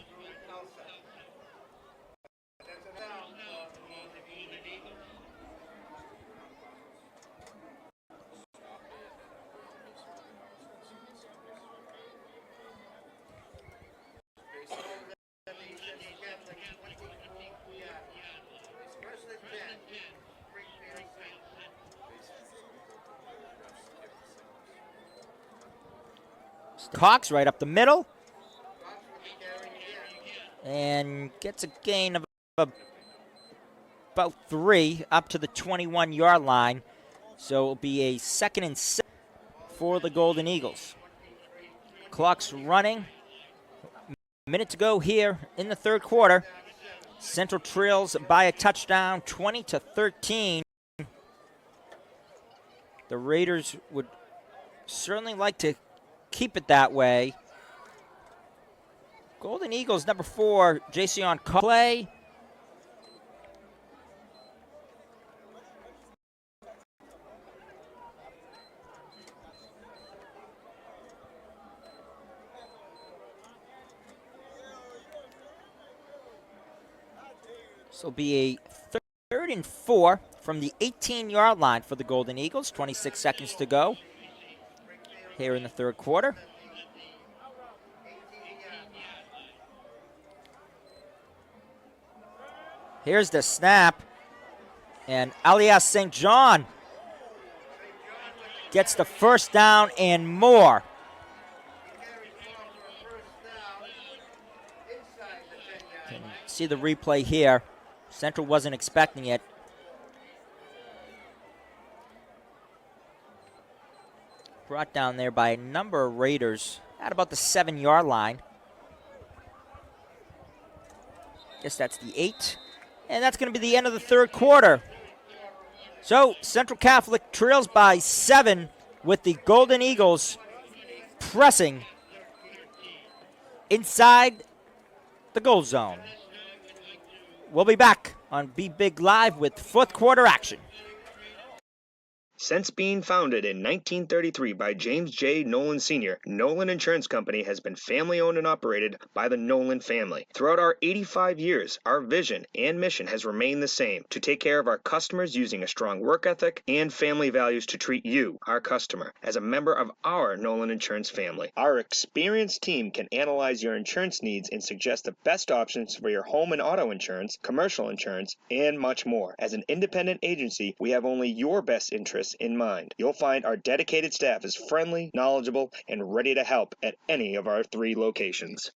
Cox right up the middle and gets a gain of about 3 up to the 21-yard line. So it'll be a 2nd and 6 for the Golden Eagles. Clock's running. A minute to go here in the third quarter. Central trails by a touchdown, 20-13. The Raiders would certainly like to keep it that way. Golden Eagles, number 4, Jason Clay. This will be a 3rd and 4 from the 18-yard line for the Golden Eagles. 26 seconds to go here in the third quarter. Here's the snap, and Alias St. John gets the first down and more. You can see the replay here. Central wasn't expecting it. Brought down there by a number of Raiders at about the 7-yard line. Guess that's the 8. And that's going to be the end of the third quarter. So Central Catholic trails by 7 with the Golden Eagles pressing inside the goal zone. We'll be back on Be Big Live with fourth quarter action. Since being founded in 1933 by James J. Nolan Sr., Nolan Insurance Company has been family-owned and operated by the Nolan family. Throughout our 85 years, our vision and mission has remained the same: to take care of our customers using a strong work ethic and family values to treat you, our customer, as a member of our Nolan Insurance family. Our experienced team can analyze your insurance needs and suggest the best options for your home and auto insurance, commercial insurance, and much more. As an independent agency, we have only your best interests in mind. You'll find our dedicated staff is friendly, knowledgeable, and ready to help at any of our 3 locations.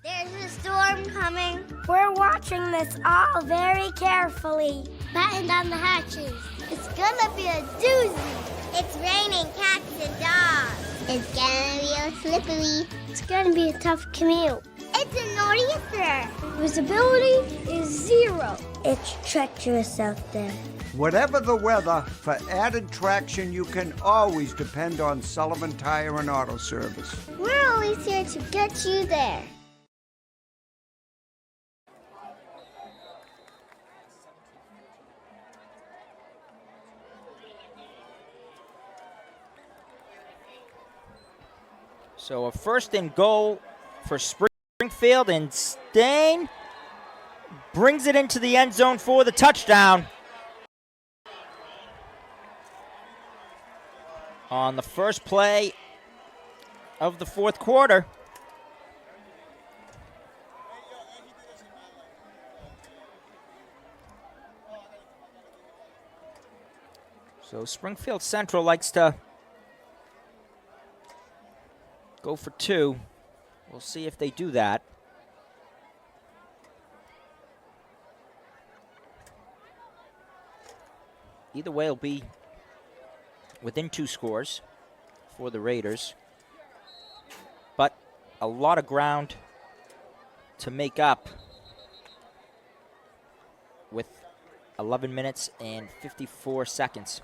There's a storm coming. We're watching this all very carefully. Batten down the hatches. It's gonna be a doozy. It's raining cats and dogs. It's gonna be a slippery. It's gonna be a tough commute. It's a nor'easter. Visibility is 0. It's treacherous out there. Whatever the weather, for added traction, you can always depend on Sullivan Tire and Auto Service. We're always here to get you there. So a first and goal for Springfield, and Stain brings it into the end zone for the touchdown. On the first play of the fourth quarter. So Springfield Central likes to go for two. We'll see if they do that. Either way, it'll be within 2 scores for the Raiders. But a lot of ground to make up with 11 minutes and 54 seconds.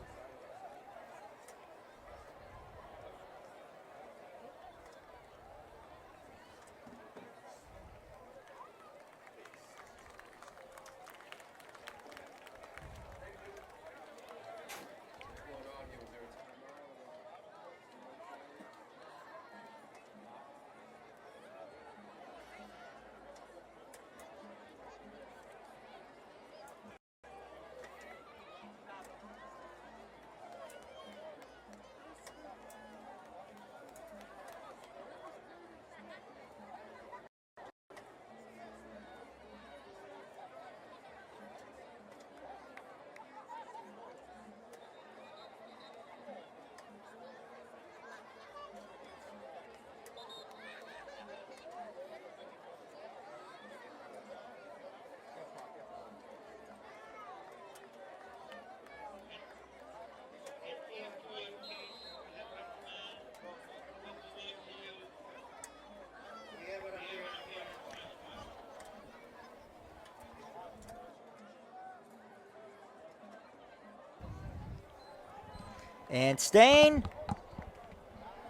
And Stain,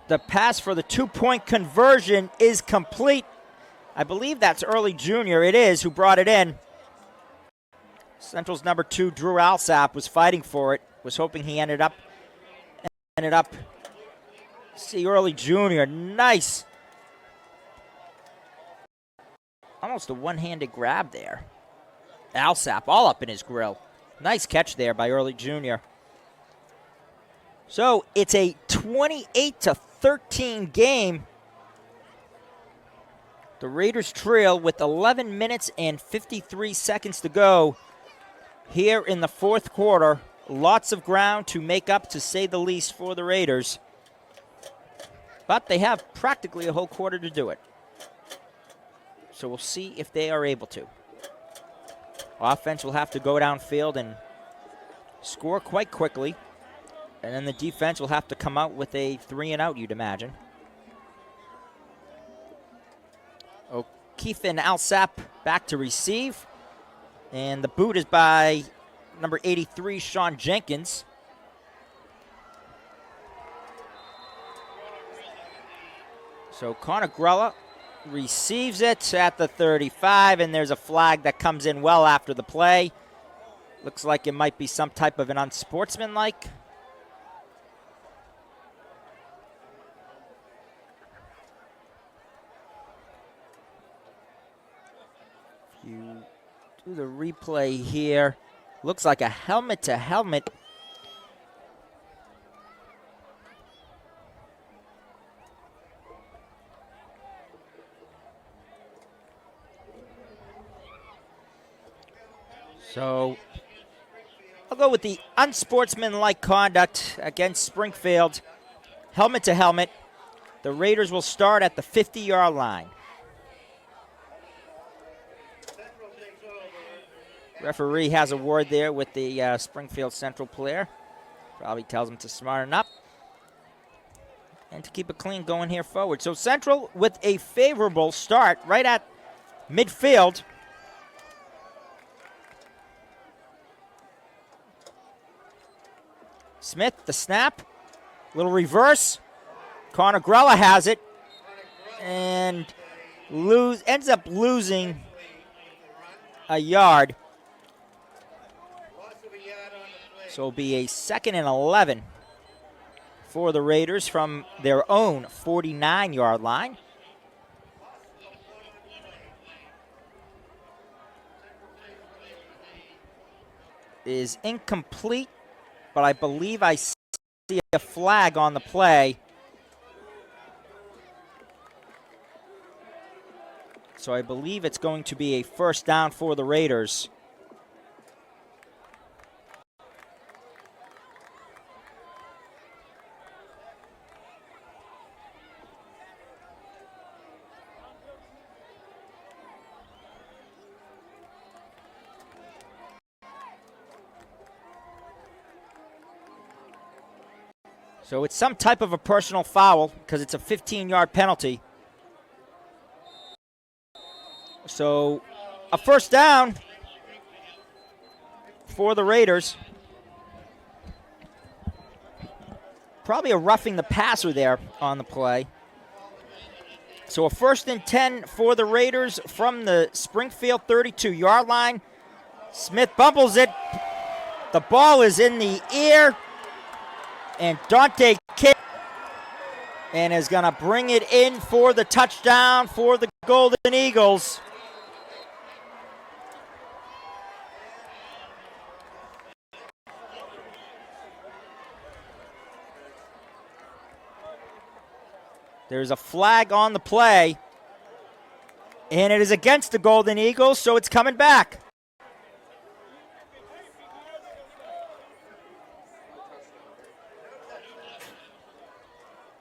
the pass for the 2-point conversion is complete. I believe that's Early Jr. It is who brought it in. Central's number 2, Drew Alsap, was fighting for it. Was hoping he ended up. See Early Jr. Nice. Almost a one-handed grab there. Alsap all up in his grill. Nice catch there by Early Jr. So it's a 28-13 game. The Raiders trail with 11 minutes and 53 seconds to go here in the fourth quarter. Lots of ground to make up, to say the least, for the Raiders. But they have practically a whole quarter to do it. So we'll see if they are able to. Offense will have to go downfield and score quite quickly. And then the defense will have to come out with a 3-and-out, you'd imagine. O'Keefe and Alsap back to receive. And the boot is by number 83, Sean Jenkins. So Connor Grella receives it at the 35, and there's a flag that comes in well after the play. Looks like it might be some type of an unsportsmanlike. You do the replay here. Looks like a helmet-to-helmet. So I'll go with the unsportsmanlike conduct against Springfield. Helmet-to-helmet. The Raiders will start at the 50-yard line. Referee has a word there with the Springfield Central player. Probably tells him to smarten up and to keep it clean going here forward. So Central with a favorable start right at midfield. Smith, the snap. Little reverse. Connor Grella has it. And ends up losing a yard. So it'll be a 2nd and 11 for the Raiders from their own 49-yard line. Is incomplete, but I believe I see a flag on the play. So I believe it's going to be a first down for the Raiders. So it's some type of a personal foul because it's a 15-yard penalty. So a first down for the Raiders. Probably a roughing the passer there on the play. So a 1st and 10 for the Raiders from the Springfield 32-yard line. Smith bumbles it. The ball is in the air. And Dante kick and is going to bring it in for the touchdown for the Golden Eagles. There's a flag on the play, and it is against the Golden Eagles, so it's coming back.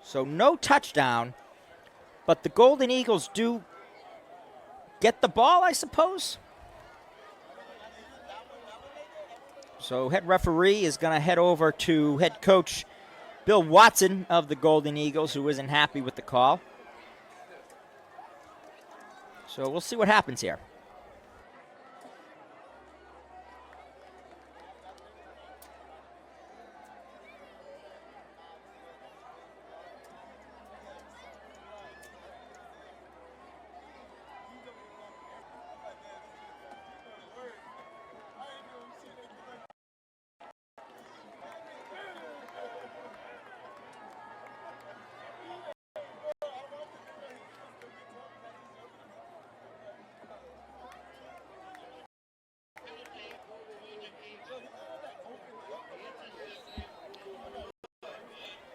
So no touchdown, but the Golden Eagles do get the ball, I suppose. So head referee is going to head over to head coach Bill Watson of the Golden Eagles, who isn't happy with the call. So we'll see what happens here.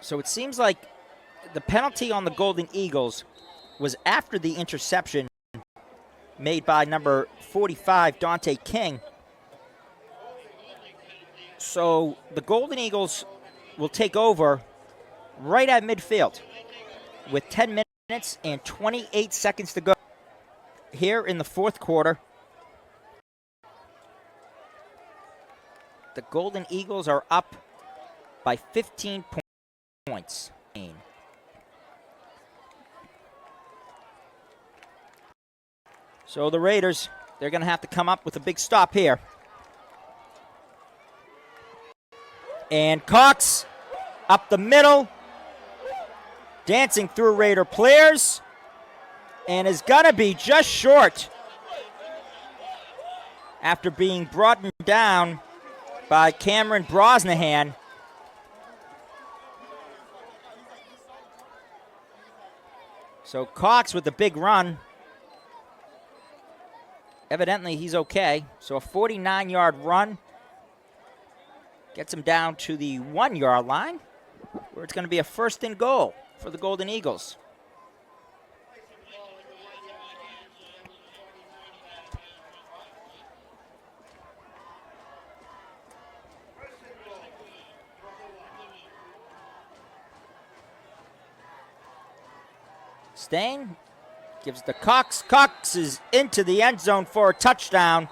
So it seems like the penalty on the Golden Eagles was after the interception made by number 45, Dante King. So the Golden Eagles will take over right at midfield with 10 minutes and 28 seconds to go here in the fourth quarter. The Golden Eagles are up by 15 points. So the Raiders, they're going to have to come up with a big stop here. And Cox up the middle, dancing through Raider players, and is going to be just short after being brought down by Cameron Brosnahan. So Cox with the big run. Evidently he's okay. So a 49-yard run gets him down to the 1-yard line, where it's going to be a 1st and goal for the Golden Eagles. Stain gives the Cox. Cox is into the end zone for a touchdown.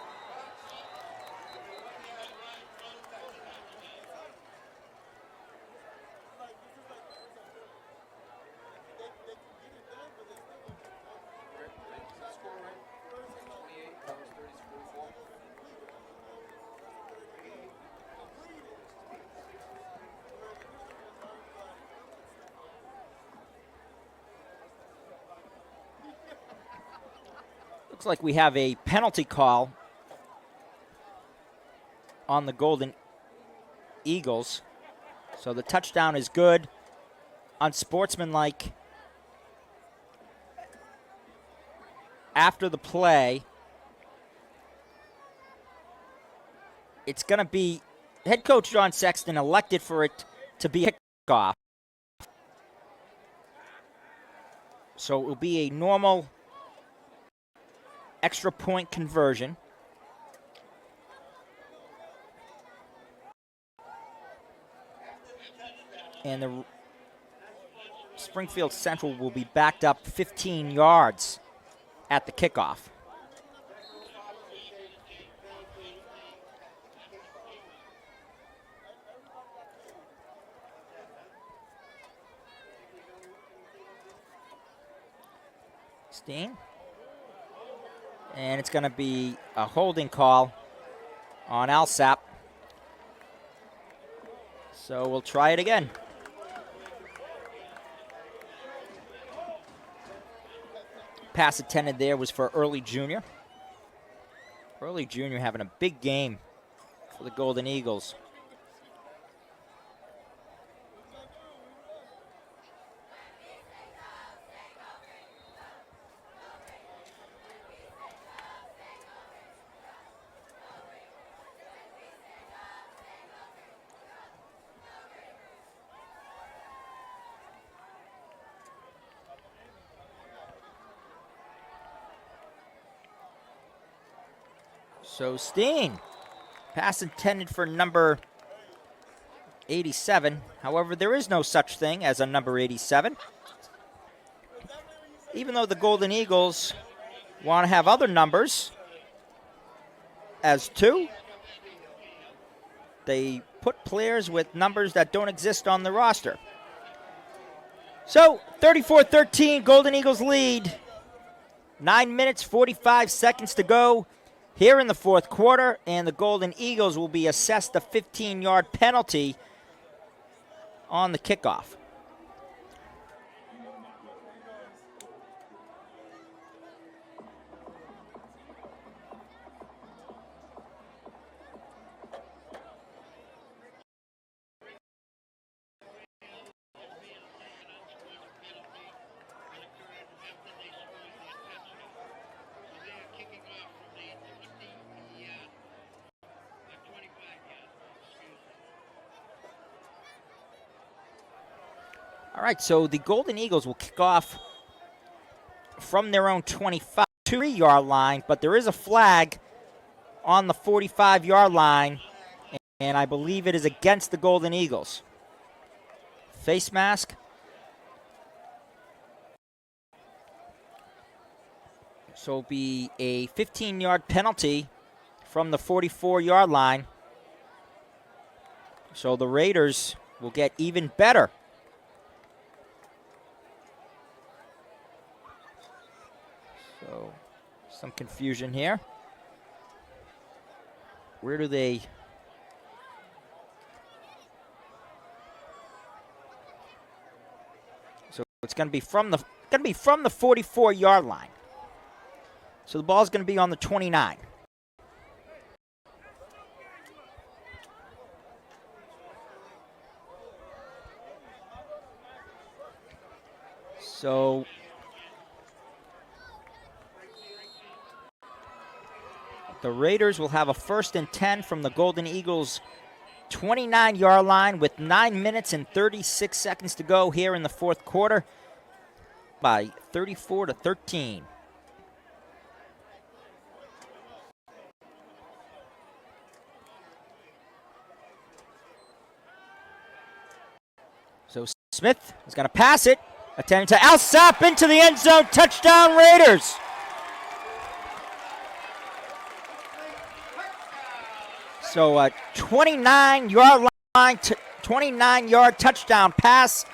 Looks like we have a penalty call on the Golden Eagles. So the touchdown is good. Unsportsmanlike after the play. It's going to be head coach John Sexton elected for it to be a kickoff. So it will be a normal extra point conversion. And the Springfield Central will be backed up 15 yards at the kickoff. Steen. And it's going to be a holding call on Alsap. So we'll try it again. Pass intended there was for Early Jr. Early Jr. having a big game for the Golden Eagles. So Steen, pass intended for number 87. However, there is no such thing as a number 87. Even though the Golden Eagles want to have other numbers as 2, they put players with numbers that don't exist on the roster. So 34-13, Golden Eagles lead. 9 minutes, 45 seconds to go here in the fourth quarter, and the Golden Eagles will be assessed a 15-yard penalty on the kickoff. All right, so the Golden Eagles will kick off from their own 25-yard line, but there is a flag on the 45-yard line, and I believe it is against the Golden Eagles. Face mask. So it'll be a 15-yard penalty from the 44-yard line. So the Raiders will get even better. So, some confusion here. Where do they... So it's going to be from the 44-yard line. So the ball's going to be on the 29. So the Raiders will have a 1st and 10 from the Golden Eagles' 29-yard line with 9 minutes and 36 seconds to go here in the fourth quarter by 34-13. So Smith is going to pass it, attending to Alsap into the end zone, touchdown Raiders. So a 29-yard line, 29-yard touchdown pass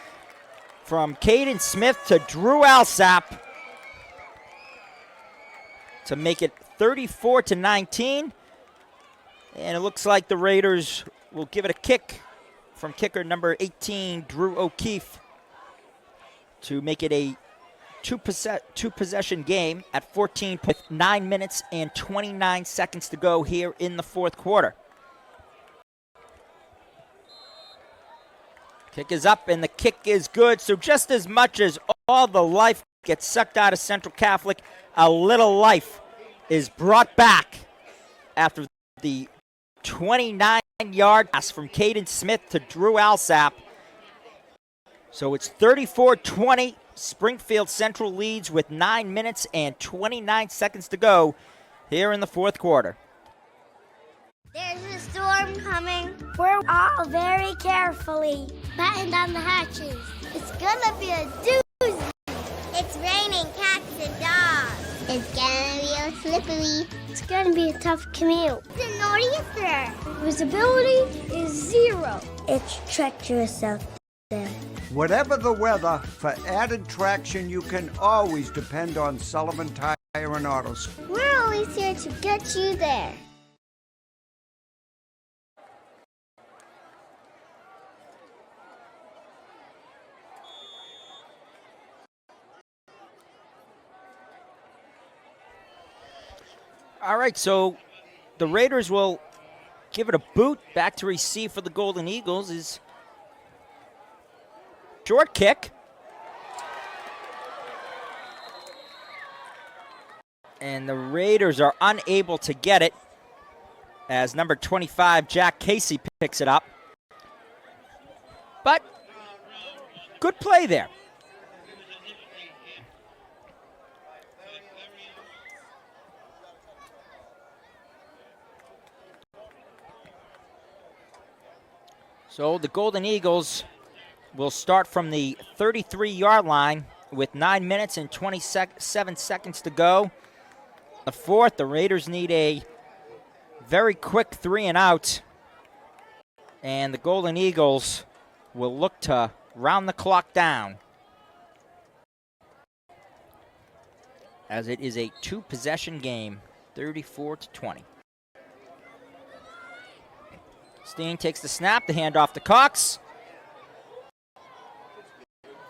from Caden Smith to Drew Alsap to make it 34-19. And it looks like the Raiders will give it a kick from kicker number 18, Drew O'Keefe, to make it a two-possession game at 14 with 9 minutes and 29 seconds to go here in the fourth quarter. Kick is up, and the kick is good. So just as much as all the life gets sucked out of Central Catholic, a little life is brought back after the 29-yard pass from Caden Smith to Drew Alsap. So it's 34-20. Springfield Central leads with 9 minutes and 29 seconds to go here in the fourth quarter. There's a storm coming. We're all very carefully battened on the hatches. It's gonna be a doozy. It's raining cats and dogs. It's gonna be a slippery. It's gonna be a tough commute. It's a nor'easter. Visibility is 0. It's treacherous out there. Whatever the weather, for added traction, you can always depend on Sullivan Tire and Auto Service. We're always here to get you there. All right, so the Raiders will give it a boot. Back to receive for the Golden Eagles is short kick. And the Raiders are unable to get it as number 25, Jack Casey, picks it up. But good play there. So the Golden Eagles will start from the 33-yard line with 9 minutes and 27 seconds to go. The fourth, the Raiders need a very quick 3 and out. And the Golden Eagles will look to round the clock down, as it is a 2-possession game, 34-20. Steen takes the snap, the handoff to Cox.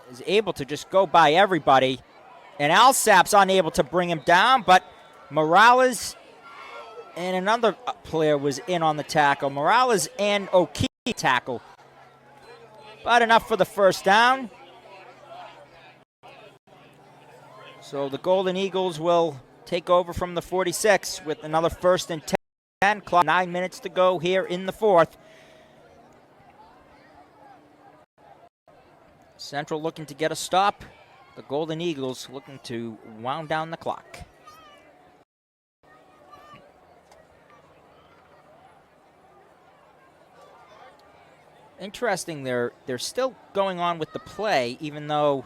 Is able to just go by everybody. And Alsap's unable to bring him down, but Morales and another player was in on the tackle. Morales and O'Keefe tackle. But enough for the first down. So the Golden Eagles will take over from the 46 with another 1st and 10. Clock, 9 minutes to go here in the fourth. Central looking to get a stop. The Golden Eagles looking to wound down the clock. Interesting, they're still going on with the play, even though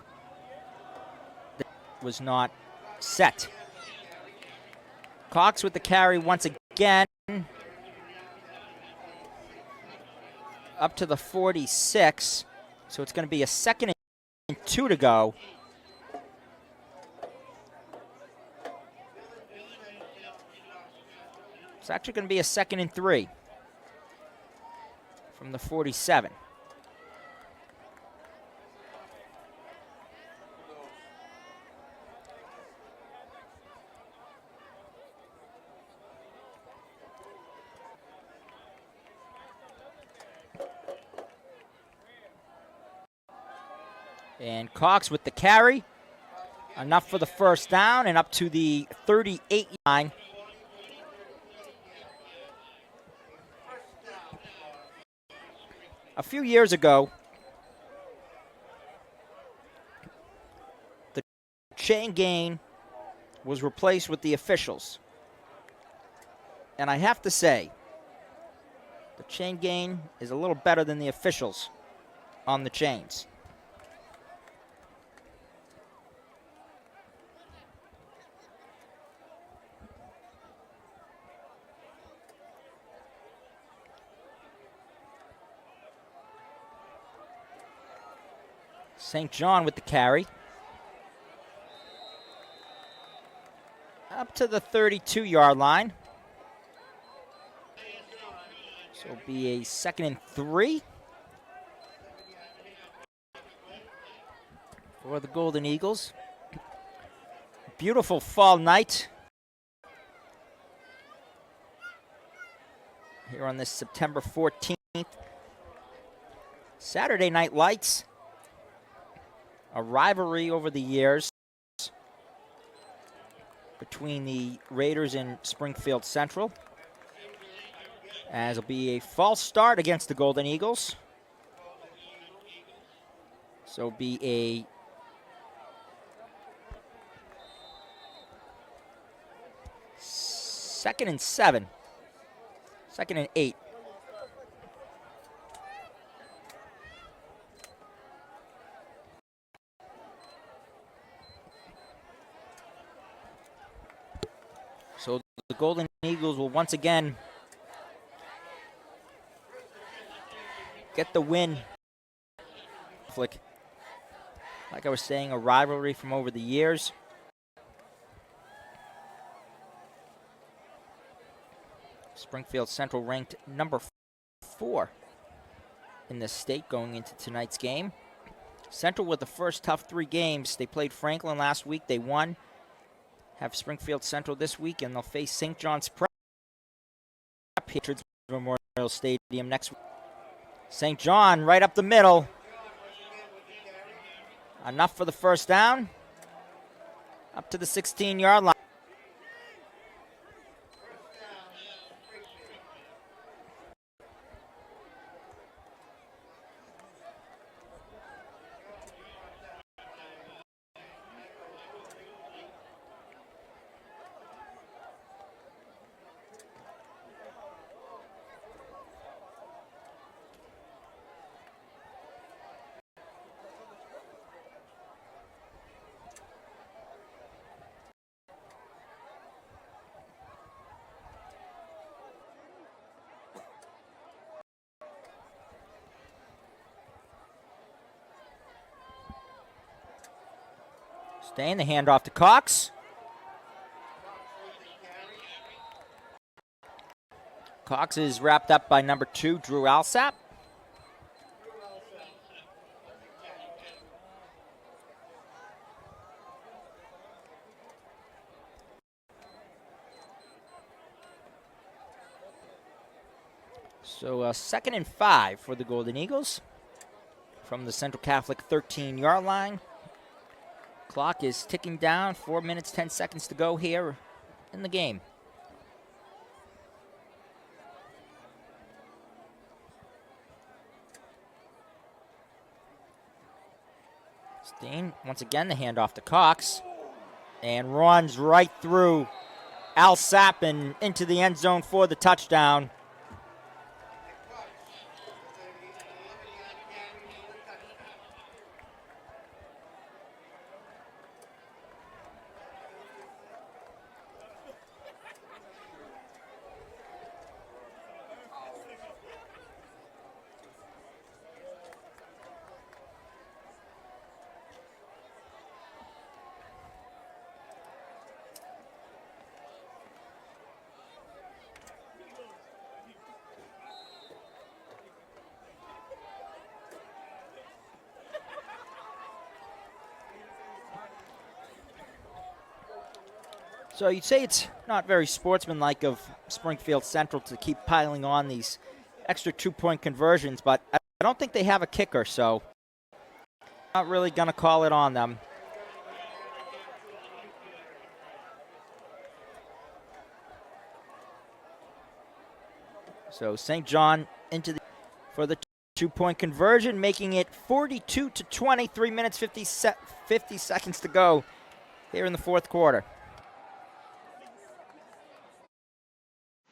it was not set. Cox with the carry once again. Up to the 46. So it's going to be a 2nd and 2 to go. It's actually going to be a 2nd and 3 from the 47. And Cox with the carry. Enough for the first down and up to the 38 line. A few years ago, the chain gang was replaced with the officials. And I have to say, the chain gang is a little better than the officials on the chains. St. John with the carry. Up to the 32-yard line. So it'll be a 2nd and 3 for the Golden Eagles. Beautiful fall night here on this September 14th. Saturday Night Lights. A rivalry over the years between the Raiders and Springfield Central. As it'll be a false start against the Golden Eagles. So it'll be a second and 7. 2nd and 8. So the Golden Eagles will once again get the win. Flick Like I was saying, a rivalry from over the years. Springfield Central ranked number 4 in the state going into tonight's game. Central with the first tough 3 games. They played Franklin last week. They won. Have Springfield Central this week, and they'll face St. John's Prep Patriots Memorial Stadium next week. St. John right up the middle. Enough for the first down. Up to the 16-yard line. Staying the handoff to Cox. Cox is wrapped up by number 2, Drew Alsap. So 2nd and 5 for the Golden Eagles from the Central Catholic 13-yard line. Clock is ticking down. 4 minutes, 10 seconds to go here in the game. Steen, once again, the handoff to Cox. And runs right through Alsap and into the end zone for the touchdown. So you'd say it's not very sportsmanlike of Springfield Central to keep piling on these extra 2-point conversions, but I don't think they have a kicker, so not really going to call it on them. So St. John for the 2-point conversion, making it 42-20, 3 minutes, 50 seconds to go here in the fourth quarter.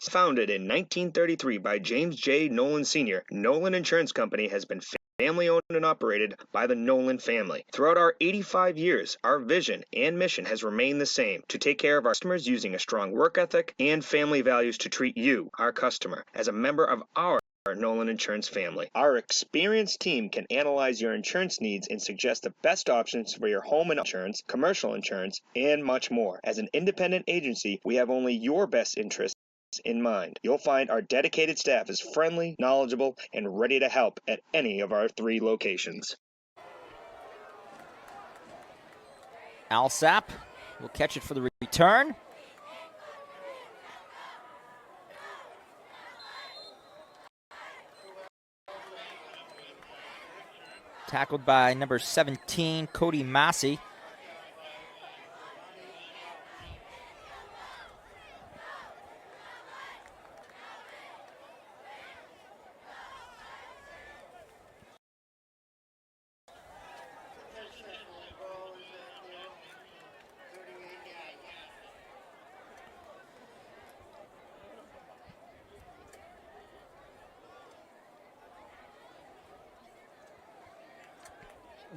Founded in 1933 by James J. Nolan Sr., Nolan Insurance Company has been family-owned and operated by the Nolan family. Throughout our 85 years, our vision and mission has remained the same: to take care of our customers using a strong work ethic and family values, to treat you, our customer, as a member of our Nolan Insurance family. Our experienced team can analyze your insurance needs and suggest the best options for your home insurance, commercial insurance, and much more. As an independent agency, we have only your best interests in mind. You'll find our dedicated staff is friendly, knowledgeable, and ready to help at any of our 3 locations. Alsap will catch it for the return. Tackled by number 17, Cody Massey.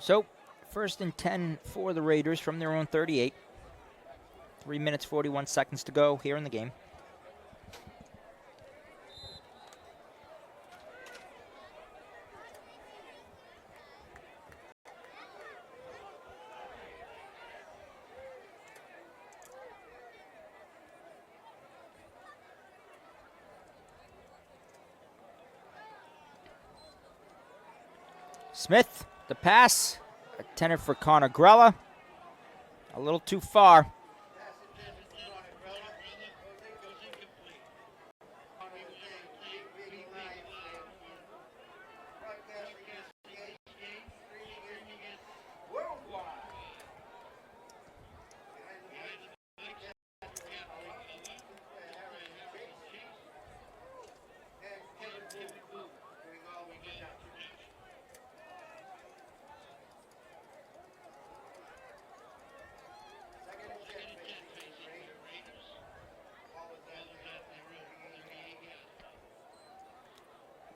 So, 1st and 10 for the Raiders from their own 38. 3 minutes, 41 seconds to go here in the game. Smith, the pass, intended for Connor Grella. A little too far.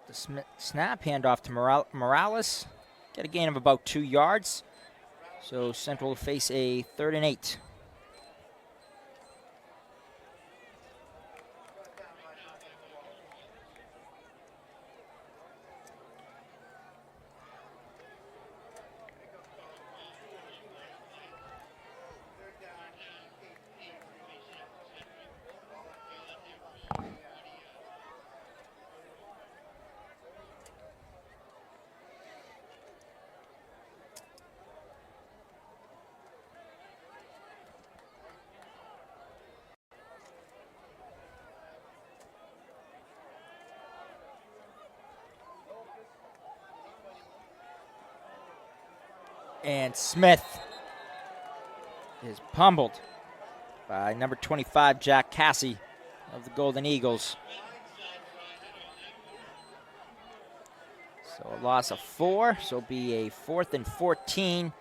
The snap, handoff to Morales. Get a gain of about 2 yards. So Central will face a 3rd and 8. And Smith is pummeled by number 25, Jack Cassie of the Golden Eagles. So a loss of 4, so it'll be a 4th and 14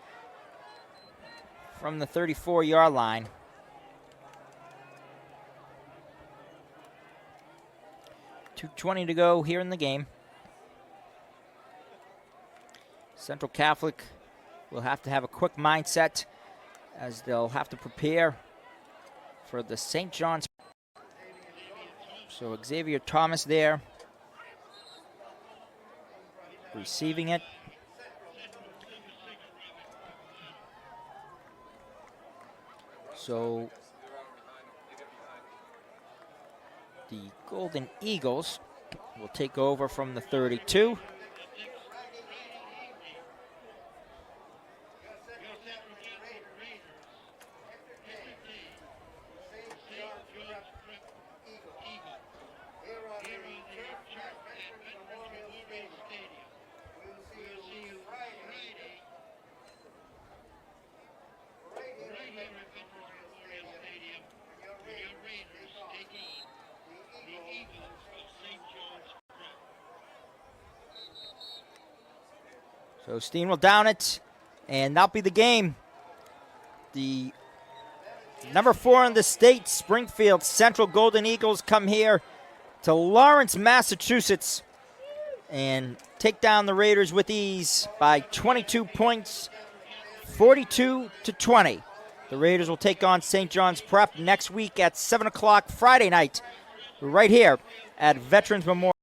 from the 34-yard line. .220 to go here in the game. Central Catholic will have to have a quick mindset as they'll have to prepare for the St. John's. So Xavier Thomas there, receiving it. So the Golden Eagles will take over from the 32. So Steen will down it, and that'll be the game. The number 4 in the state, Springfield Central Golden Eagles, come here to Lawrence, Massachusetts, and take down the Raiders with ease by 22 points, 42-20. The Raiders will take on St. John's Prep next week at 7 o'clock Friday night, right here at Veterans Memorial.